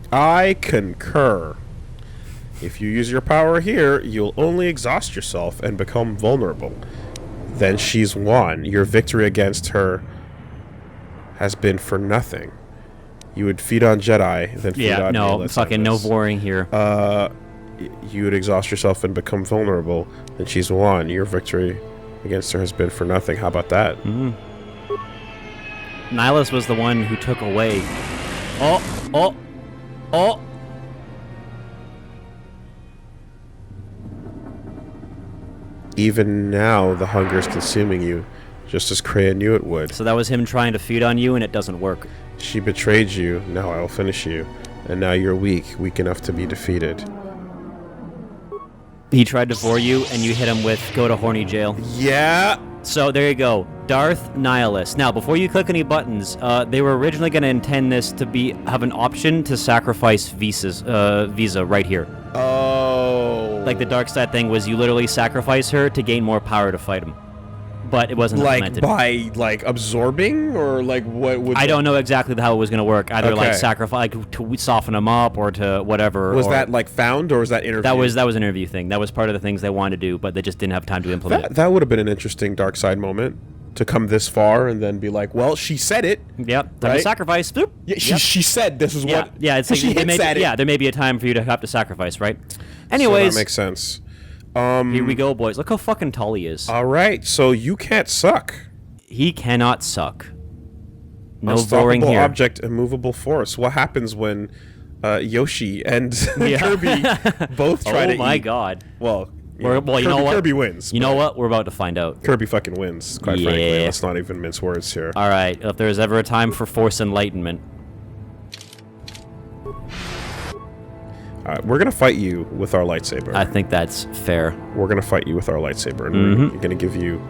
I concur. If you use your power here, you'll only exhaust yourself and become vulnerable. Then she's won. Your victory against her has been for nothing. You would feed on Jedi, then feed on me. Yeah, no, fucking no boring here. You would exhaust yourself and become vulnerable. Then she's won. Your victory against her has been for nothing. How about that? Nihilus was the one who took away. Oh! Even now, the hunger is consuming you, just as Kreia knew it would. So that was him trying to feed on you, and it doesn't work. She betrayed you. Now I will finish you. And now you're weak enough to be defeated. He tried to vor you, and you hit him with go to horny jail. Yeah. So there you go, Darth Nihilus. Now, before you click any buttons, they were originally going to intend this to have an option to sacrifice Visa right here. Oh. Like the dark side thing was you literally sacrifice her to gain more power to fight him. But it wasn't implemented. By absorbing, or what would... I don't know exactly how it was going to work. Either sacrifice to soften him up or to whatever. Was that found, or was that interview? That was an interview thing. That was part of the things they wanted to do, but they just didn't have time to implement it. That would have been an interesting dark side moment. To come this far and then be like, well, she said it. Yep. Time to sacrifice. Boop. Yeah, she said this is what... Yeah, it's like she hints at it. Yeah, there may be a time for you to have to sacrifice, right? Anyways. So that makes sense. Here we go, boys. Look how fucking tall he is. All right, so you can't suck. He cannot suck. No boring here. Object, immovable force. What happens when Yoshi and Kirby both try to eat? Oh my god. Well, you know what? Kirby wins. You know what? We're about to find out. Kirby fucking wins, quite frankly. Let's not even mince words here. All right, if there is ever a time for Force Enlightenment. We're going to fight you with our lightsaber. I think that's fair. We're going to fight you with our lightsaber, and we're going to give you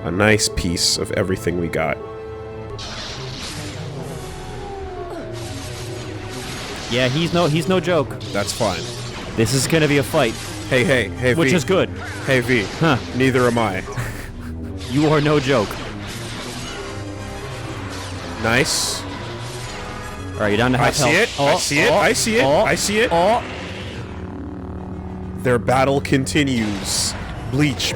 a nice piece of everything we got. Yeah, he's no joke. That's fine. This is gonna be a fight. Hey, Which V. is good. Hey, V. Huh. Neither am I. You are no joke. Nice. All right, you're down to half health. I see it. Their battle continues. Bleach.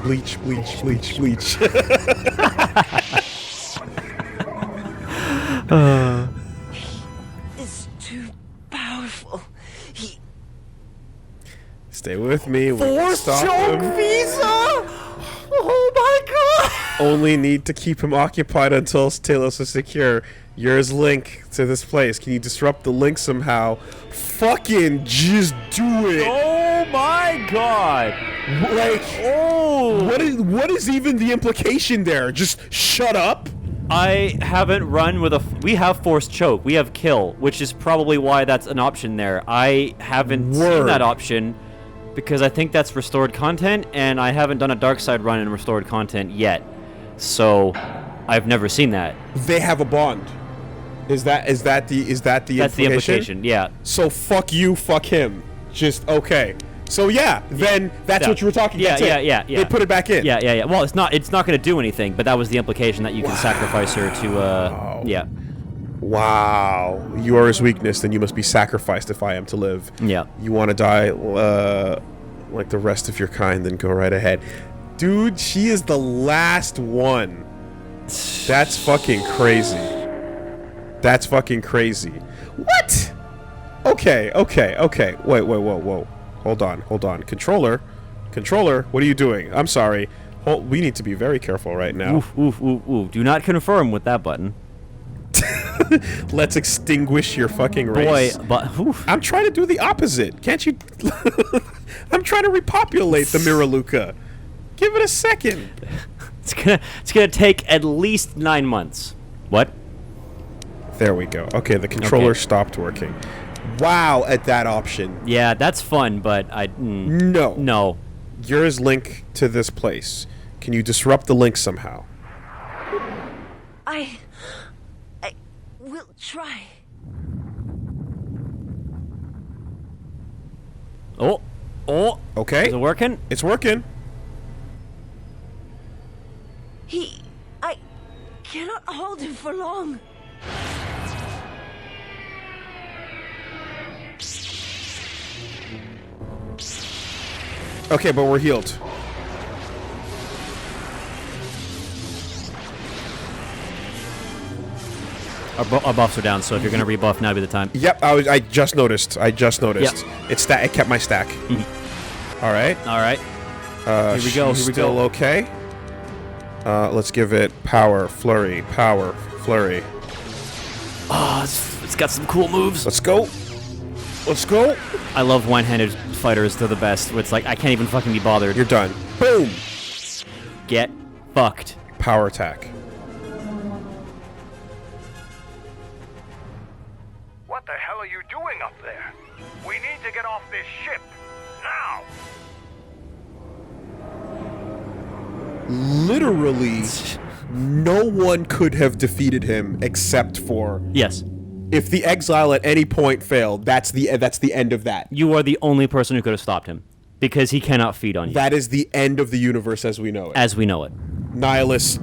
Is too powerful. He... Stay with me. Force choke visa! Oh my god! Only need to keep him occupied until Talos is secure. Yours link to this place. Can you disrupt the link somehow? Fucking just do it. Oh my god! Like, what is even the implication there? Just shut up? I haven't run with a... We have force choke. We have kill, which is probably why that's an option there. I haven't seen that option because I think that's restored content, and I haven't done a dark side run in restored content yet. So, I've never seen that. They have a bond. Is that the implication? That's the implication, yeah. So fuck you, fuck him. Just okay. So yeah, then that's what you were talking about. Yeah. They put it back in. Yeah. Well, it's not going to do anything, but that was the implication that you can sacrifice her to. Yeah. Wow. You are his weakness, then you must be sacrificed if I am to live. Yeah. You want to die like the rest of your kind, then go right ahead. Dude, she is the last one. That's fucking crazy. That's fucking crazy. What? Okay. Wait, whoa. Hold on. Controller, what are you doing? I'm sorry. We need to be very careful right now. Oof. Do not confirm with that button. Let's extinguish your fucking race. Boy, but oof. I'm trying to do the opposite. Can't you? I'm trying to repopulate the Miraluka. Give it a second. It's gonna take at least 9 months. What? There we go. Okay, the controller stopped working. Wow, at that option. Yeah, that's fun, but no. Yours link to this place. Can you disrupt the link somehow? I will try. Oh. Okay. Is it working? It's working. I cannot hold him for long. Okay, but we're healed. Our buffs are down, so if you're gonna rebuff, now would be the time. Yep, I just noticed. Yep. It kept my stack. All right. Here we go. Still okay. Let's give it power flurry. Oh, it's got some cool moves. Let's go. I love one-handed fighters. They're the best. Where it's like I can't even fucking be bothered. You're done. Boom. Get fucked. Power attack. What the hell are you doing up there? We need to get off this ship. Now! Literally, no one could have defeated him except for... Yes. If the exile at any point failed, that's the end of that. You are the only person who could have stopped him. Because he cannot feed on you. That is the end of the universe as we know it. As we know it. Nihilus,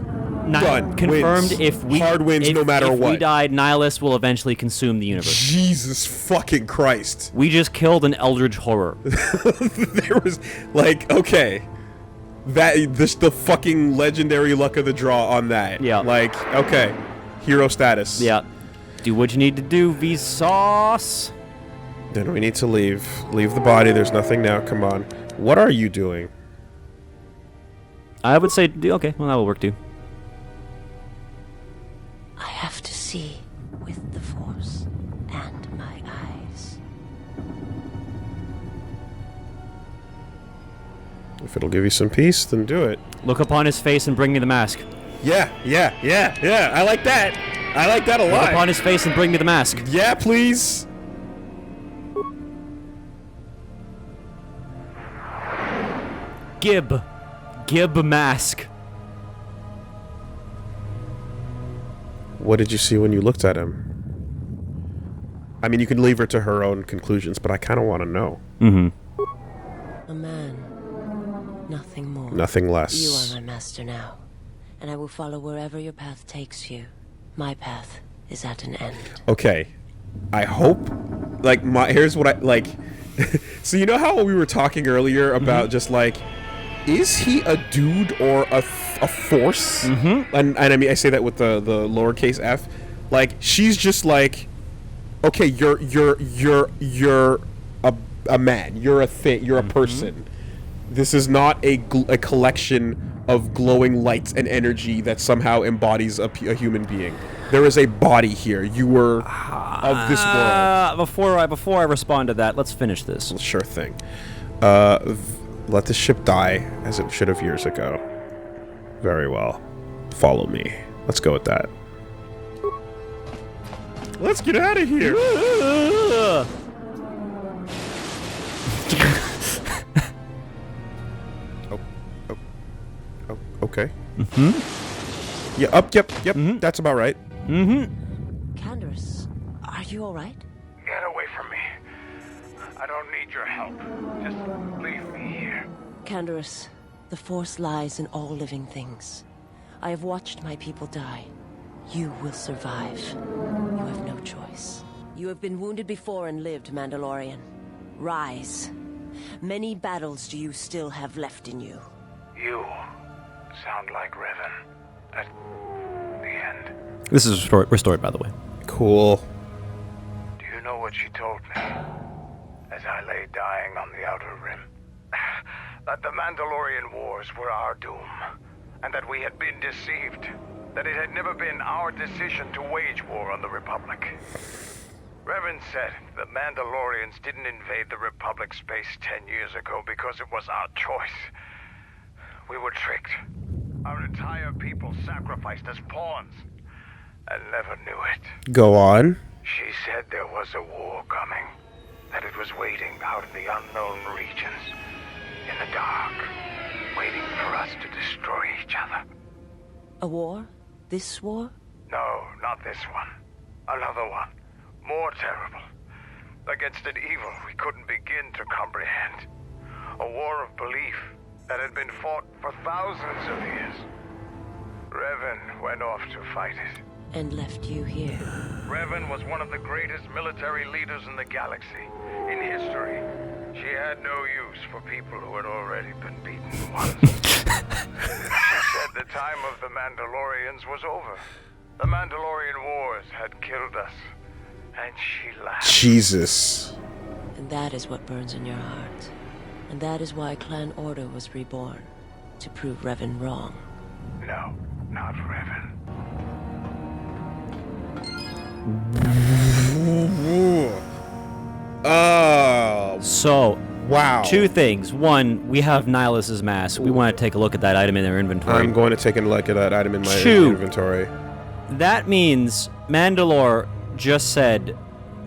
done. Confirmed. Wins. If we hard wins no matter what. If we died, Nihilus will eventually consume the universe. Jesus fucking Christ. We just killed an eldritch horror. There was like, okay, the fucking legendary luck of the draw on that. Yeah. Like, okay, hero status. Yeah. Do what you need to do, Vsauce. Then we need to leave. Leave the body. There's nothing now. Come on. What are you doing? I would say, okay, well, that will work too. I have to see with the Force and my eyes. If it'll give you some peace, then do it. Look upon his face and bring me the mask. Yeah. I like that. I like that a lot. Look upon his face and bring me the mask. Yeah, please. Gib mask. What did you see when you looked at him? I mean, you can leave her to her own conclusions, but I kind of want to know. A man. Nothing more. Nothing less. You are my master now, and I will follow wherever your path takes you. My path is at an end. Okay. I hope, like, here's what I, like, so you know how we were talking earlier about just, like, is he a dude or a force? And I mean, I say that with the lowercase f. Like, she's just like, okay, you're a man. You're a thing. You're a person. This is not a collection of glowing lights and energy that somehow embodies a human being. There is a body here. You were of this world. Before I respond to that, let's finish this. Sure thing. Let the ship die as it should have years ago. Very well. Follow me. Let's go with that. Let's get out of here. Okay. Yeah, yep. That's about right. Candace, are you all right? Get away from me. I don't need your help. Just leave me here. Candace, the Force lies in all living things. I have watched my people die. You will survive. You have no choice. You have been wounded before and lived, Mandalorian. Rise. Many battles do you still have left in you. You sound like Revan at the end. This is restored, by the way. Cool. Do you know what she told me as I lay dying on the Outer Rim? That the Mandalorian Wars were our doom, and that we had been deceived. That it had never been our decision to wage war on the Republic. Revan said the Mandalorians didn't invade the Republic space 10 years ago because it was our choice. We were tricked. Our entire people sacrificed as pawns, and never knew it. Go on. She said there was a war coming, that it was waiting out in the unknown regions, in the dark, waiting for us to destroy each other. A war? This war? No, not this one. Another one. More terrible. Against an evil we couldn't begin to comprehend. A war of belief that had been fought for thousands of years. Revan went off to fight it. And left you here. Revan was one of the greatest military leaders in the galaxy. In history, she had no use for people who had already been beaten once. She said the time of the Mandalorians was over. The Mandalorian Wars had killed us. And she laughed. Jesus. And that is what burns in your heart. And that is why Clan Order was reborn. To prove Revan wrong. No, not Revan. Oh. So, Wow. two things. One, we have Nihilus's mask. We want to take a look at that item in their inventory. I'm going to take a look at that item in my Two. inventory. That means Mandalore just said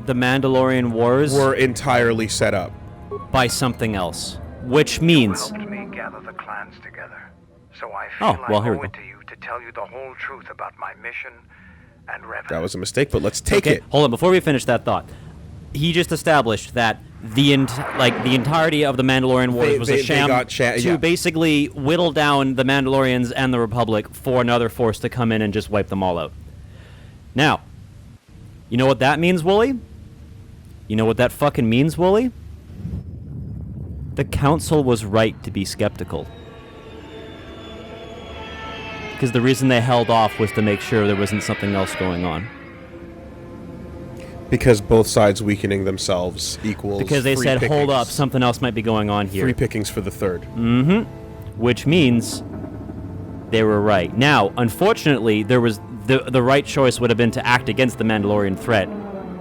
the Mandalorian Wars We're entirely set up. by something else, which means Helped me gather the clans together. So I Oh, feel well, I here owe we it go. to you to tell you the whole truth about my mission and Revan. That was a mistake, but let's take okay, it. hold on. Before we finish that thought, he just established that the entirety of the Mandalorian Wars was they a sham got to yeah. basically whittle down the Mandalorians and the Republic for another force to come in and just wipe them all out. Now, you know what that means, Woolie? You know what that fucking means, Woolie? The Council was right to be skeptical. Because the reason they held off was to make sure there wasn't something else going on. Because both sides weakening themselves equals Because they free said, pickings. hold up, something else might be going on here. Free pickings for the third. Which means they were right. Now, unfortunately, there was the right choice would have been to act against the Mandalorian threat,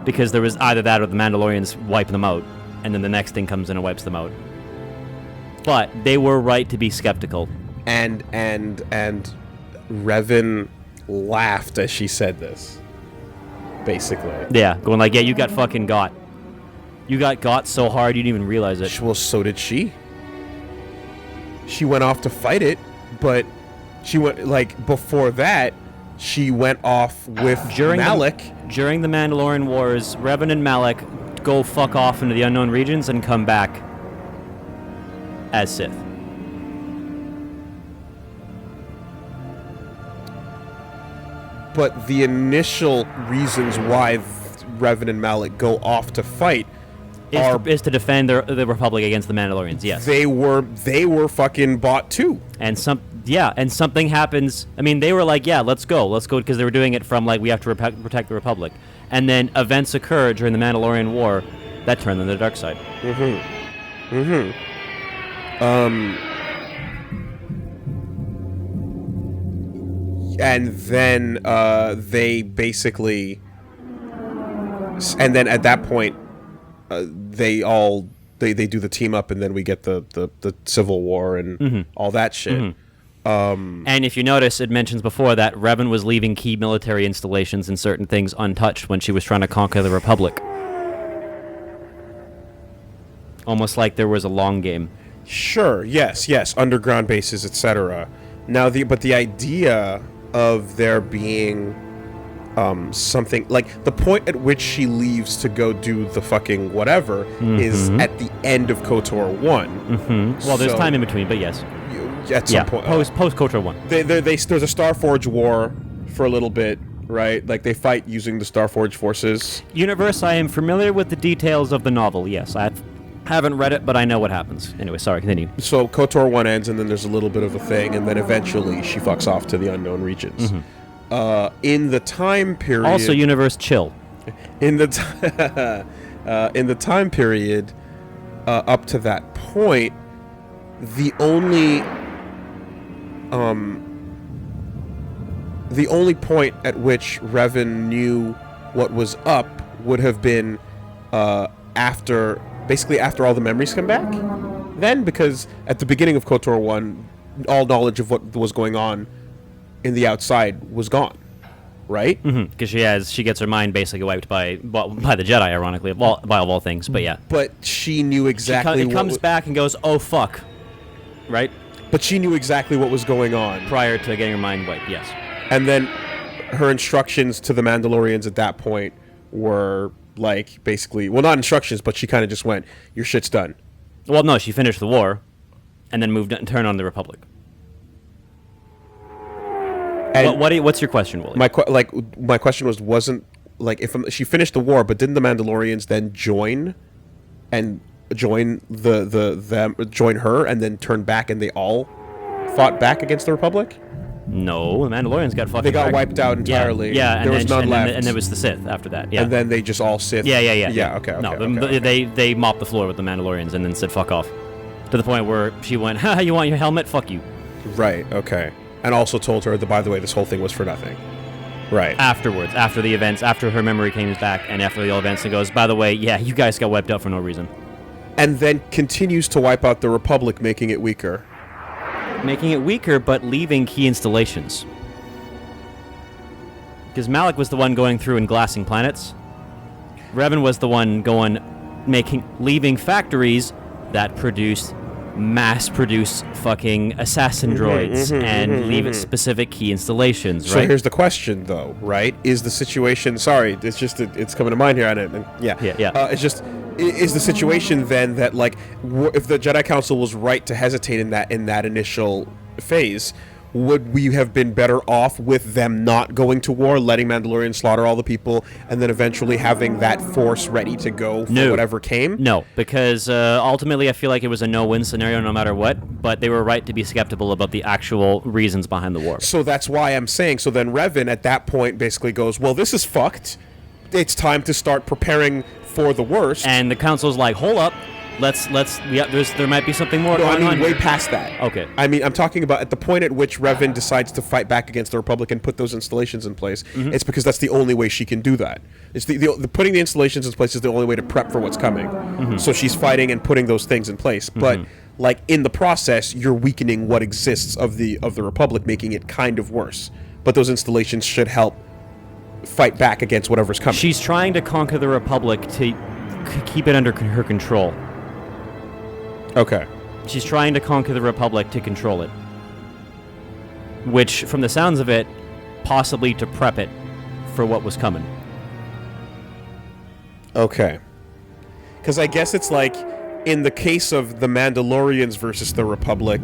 because there was either that or the Mandalorians wipe them out, and then the next thing comes in and wipes them out. But they were right to be skeptical. And Revan laughed as she said this. Basically. Yeah, going like, yeah, you got fucking got. You got so hard you didn't even realize it. Well, so did she. She went off to fight it, but she went, like, before that, she went off with Malik. During the Mandalorian Wars, Revan and Malik go fuck off into the unknown regions and come back as Sith. But the reasons why Revan and Malik go off to fight is to defend the Republic against the Mandalorians. Yes, they were fucking bought too. And something happens. I mean, they were like, yeah, let's go, because they were doing it from like we have to protect the Republic, and then events occur during the Mandalorian War that turned them to the dark side. And then they basically, and then at that point, they do the team up, and then we get the Civil War and all that shit. And if you notice, it mentions before that Revan was leaving key military installations and certain things untouched when she was trying to conquer the Republic. Almost like there was a long game. Sure. Yes. Underground bases, etc. Now, but the idea of there being something like the point at which she leaves to go do the fucking whatever is at the end of KOTOR 1. Well, there's time in between, but yes. At some point. Post KOTOR 1. There's a Starforge war for a little bit, right? Like, they fight using the Starforge forces. Universe, I am familiar with the details of the novel, yes. I haven't read it, but I know what happens. Anyway, sorry, continue. So KOTOR 1 ends, and then there's a little bit of a thing, and then eventually she fucks off to the unknown regions. In the time period... Also, Universe, chill. In the time period up to that point, the only point at which Revan knew what was up would have been after all the memories come back. Then, because at the beginning of KOTOR 1, all knowledge of what was going on in the outside was gone, right? Because she gets her mind basically wiped by the Jedi, ironically, by all things. But yeah. But she knew exactly. It comes back and goes, oh fuck, right? But she knew exactly what was going on prior to getting her mind wiped. Yes. And then her instructions to the Mandalorians at that point were like basically, well, not instructions, but she kind of just went, "Your shit's done." Well, no, she finished the war, and then moved and turned on the Republic. And what's your question, Woolie? My question wasn't like if she finished the war, but didn't the Mandalorians then join her and then turn back, and they all fought back against the Republic? No, the Mandalorians got fucking. They got wiped out entirely. Yeah, there was none left, and there was the Sith after that. Yeah, and then they just all Sith. Yeah. Okay. They mopped the floor with the Mandalorians and then said fuck off, to the point where she went, "Ha, you want your helmet? Fuck you." Right. Okay. And also told her that, by the way, this whole thing was for nothing. Right. Afterwards, after the events, after her memory came back, and after the events, and goes, by the way, yeah, you guys got wiped out for no reason. And then continues to wipe out the Republic, making it weaker. Making it weaker, but leaving key installations. Because Malik was the one going through and glassing planets. Revan was the one leaving factories that mass-produce fucking assassin droids and leave it specific key installations, right? So here's the question, though, right? Is the situation... Sorry, it's just... It's coming to mind here. It's just... Is the situation then that, like, if the Jedi Council was right to hesitate in that initial phase, would we have been better off with them not going to war, letting Mandalorians slaughter all the people, and then eventually having that force ready to go for whatever came? No, because ultimately I feel like it was a no-win scenario no matter what, but they were right to be skeptical about the actual reasons behind the war. So that's why I'm saying, so then Revan at that point basically goes, well, this is fucked. It's time to start preparing for the worst. And the council's like, hold up. There might be something more going on. Way past that. Okay. I mean, I'm talking about at the point at which Revan decides to fight back against the Republic and put those installations in place. It's because that's the only way she can do that. It's the putting the installations in place is the only way to prep for what's coming. So she's fighting and putting those things in place. But like in the process, you're weakening what exists of the Republic, making it kind of worse. But those installations should help fight back against whatever's coming. She's trying to conquer the Republic to keep it under her control. Okay. She's trying to conquer the Republic to control it. Which, from the sounds of it, possibly to prep it for what was coming. Okay. Because I guess it's like, in the case of the Mandalorians versus the Republic,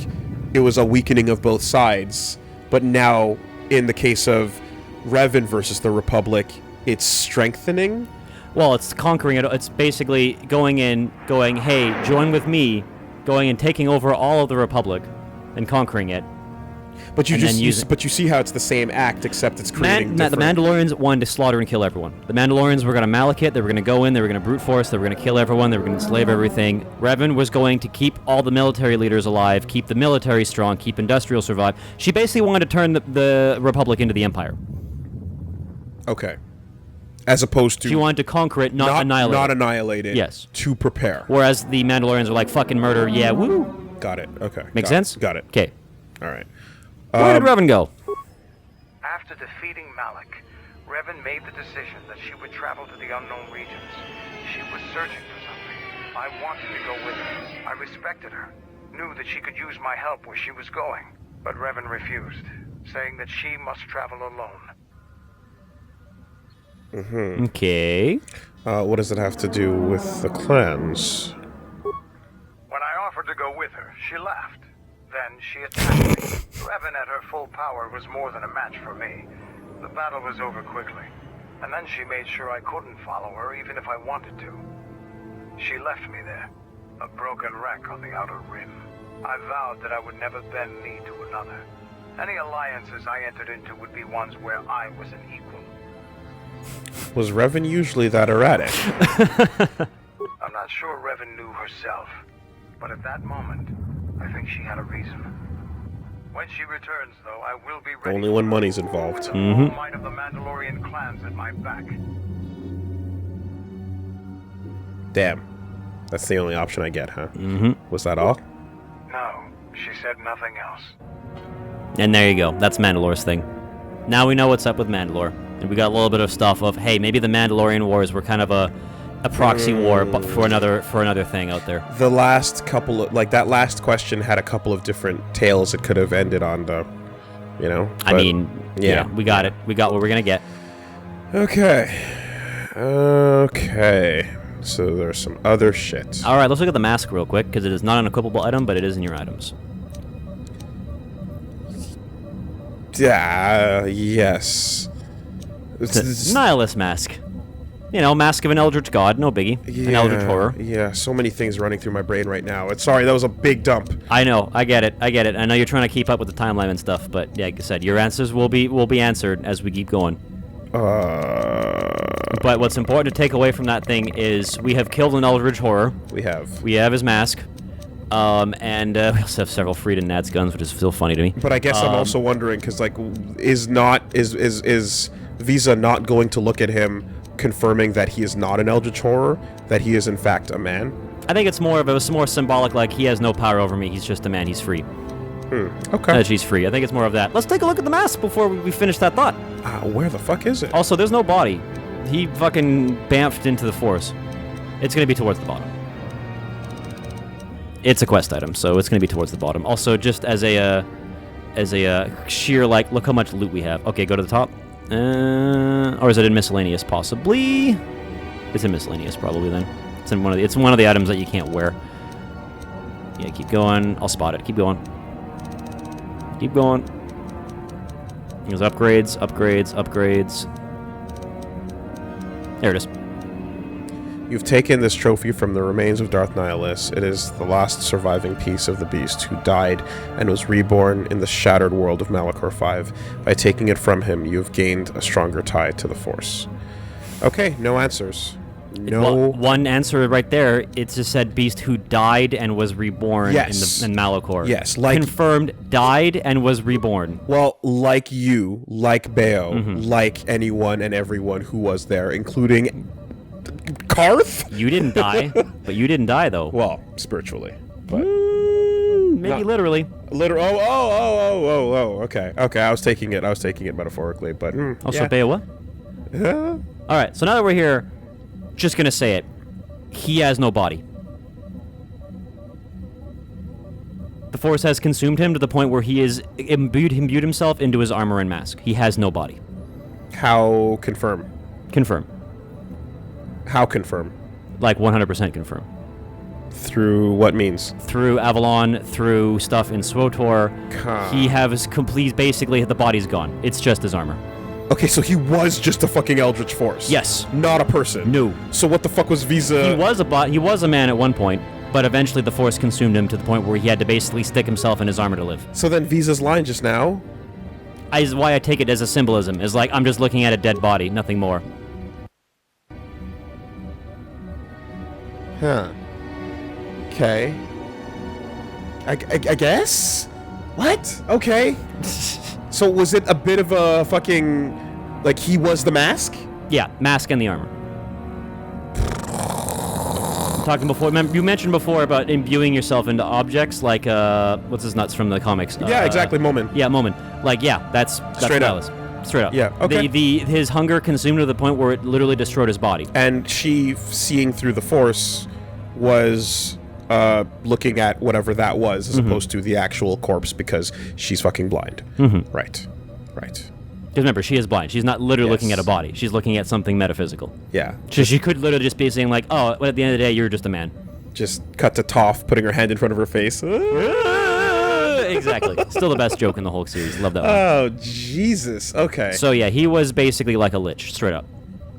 it was a weakening of both sides. But now, in the case of Revan versus the Republic, it's strengthening? Well, it's conquering it. It's basically going, hey, join with me, going and taking over all of the Republic and conquering it. But you see how it's the same act, except it's creating The Mandalorians wanted to slaughter and kill everyone. The Mandalorians were going to Malachite, they were going to go in, they were going to brute force, they were going to kill everyone, they were going to enslave everything. Revan was going to keep all the military leaders alive, keep the military strong, keep industrial survive. She basically wanted to turn the Republic into the Empire. Okay. As opposed to... She wanted to conquer it, not annihilate it. Not annihilate it. Yes. To prepare. Whereas the Mandalorians were like, fucking murder, yeah, woo. Got it. Okay. Make sense? Got it. Okay. All right. Where did Revan go? After defeating Malak, Revan made the decision that she would travel to the unknown regions. She was searching for something. I wanted to go with her. I respected her, knew that she could use my help where she was going. But Revan refused, saying that she must travel alone. Mm-hmm. Okay. What does it have to do with the clans? When I offered to go with her, she laughed. Then she attacked me. Revan at her full power was more than a match for me. The battle was over quickly. And then she made sure I couldn't follow her even if I wanted to. She left me there, a broken wreck on the outer rim. I vowed that I would never bend knee to another. Any alliances I entered into would be ones where I was an equal. Was Revan usually that erratic? I'm not sure Revan knew herself, but at that moment, I think she had a reason. When she returns, though, I will be ready. Only when money's involved. With the full might of the Mandalorian clans at my back. Damn. That's the only option I get, huh? Mm-hmm. Was that all? No, she said nothing else. And there you go. That's Mandalore's thing. Now we know what's up with Mandalore. And we got a little bit of stuff of, hey, maybe the Mandalorian Wars were kind of a proxy war but for another thing out there. The last couple of, like, that last question had a couple of different tales it could have ended on, though. You know? I mean, yeah, we got it. We got what we're going to get. Okay. Okay. So there's some other shit. All right, let's look at the mask real quick, because it is not an equipable item, but it is in your items. Yeah, yes. Nihilus mask. You know, mask of an eldritch god, no biggie. Yeah, an eldritch horror. Yeah, so many things running through my brain right now. Sorry, that was a big dump. I know, I get it. I know you're trying to keep up with the timeline and stuff, but yeah, like I said, your answers will be answered as we keep going. But what's important to take away from that thing is we have killed an eldritch horror. We have. We have his mask. And we also have several Freed and Nat's guns, which is still funny to me. But I guess I'm also wondering, because, like, is Visa not going to look at him confirming that he is not an eldritch horror, that he is in fact a man? I think it's more symbolic, like he has no power over me, he's just a man, he's free. Okay. He's free. I think it's more of that. Let's take a look at the mask before we finish that thought. Where the fuck is it? Also, there's no body. He fucking bamfed into the Force. It's gonna be towards the bottom. It's a quest item, so it's going to be towards the bottom. Also, just as a sheer, like, look how much loot we have. Okay, go to the top. Or is it in miscellaneous? Possibly. It's in miscellaneous, probably. Then it's in one of the items that you can't wear. Yeah, keep going. I'll spot it. Keep going. Keep going. There's upgrades, upgrades, upgrades. There it is. You've taken this trophy from the remains of Darth Nihilus. It is the last surviving piece of the beast who died and was reborn in the shattered world of Malachor V. By taking it from him, you have gained a stronger tie to the Force. Okay, no answers. No. Well, one answer right there. It just said beast who died and was reborn in Malachor. Yes, like confirmed died and was reborn. Well, like you, like Baio, like anyone and everyone who was there, including Karth? You didn't die, but you didn't die though. Well, spiritually, but maybe literally. Oh. Okay. I was taking it metaphorically, but also, yeah. Baio what? All right. So now that we're here, just gonna say it. He has no body. The Force has consumed him to the point where he is imbued himself into his armor and mask. He has no body. How confirm? Confirm. How confirm? Like 100% confirm. Through what means? Through Avalon, through stuff in SWTOR. He has complete. Basically, the body's gone. It's just his armor. Okay, so he was just a fucking Eldritch Force. Yes. Not a person. No. So what the fuck was Visa? He was a man at one point, but eventually the Force consumed him to the point where he had to basically stick himself in his armor to live. So then Visa's line just now? Is why I take it as a symbolism. Is like I'm just looking at a dead body, nothing more. Huh. Okay. I guess? What? Okay. So was it a bit of a fucking... Like, he was the mask? Yeah, mask and the armor. Talking before, you mentioned before about imbuing yourself into objects, like, what's his nuts from the comics? Yeah, exactly, Moment. Yeah, Moment. Like, yeah, that's Straight up. Straight up. Yeah, okay. His hunger consumed to the point where it literally destroyed his body. And she, seeing through the Force, was looking at whatever that was, as opposed to the actual corpse, because she's fucking blind. Right. Right. Because remember, she is blind. She's not literally Yes. looking at a body. She's looking at something metaphysical. Yeah. She could literally just be saying like, oh, well, at the end of the day, you're just a man. Just cut to Toph putting her hand in front of her face. Exactly. Still the best joke in the whole series. Love that one. Oh, Jesus. Okay. So yeah, he was basically like a lich, straight up.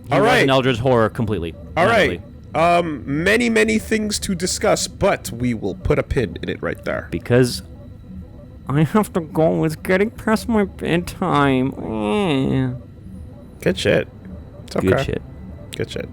He All was right. an Eldritch horror completely. All Not right. really. Many things to discuss, but we will put a pin in it right there. Because I have to go. It's getting past my bedtime. Good shit. It's okay. Good shit. Good shit.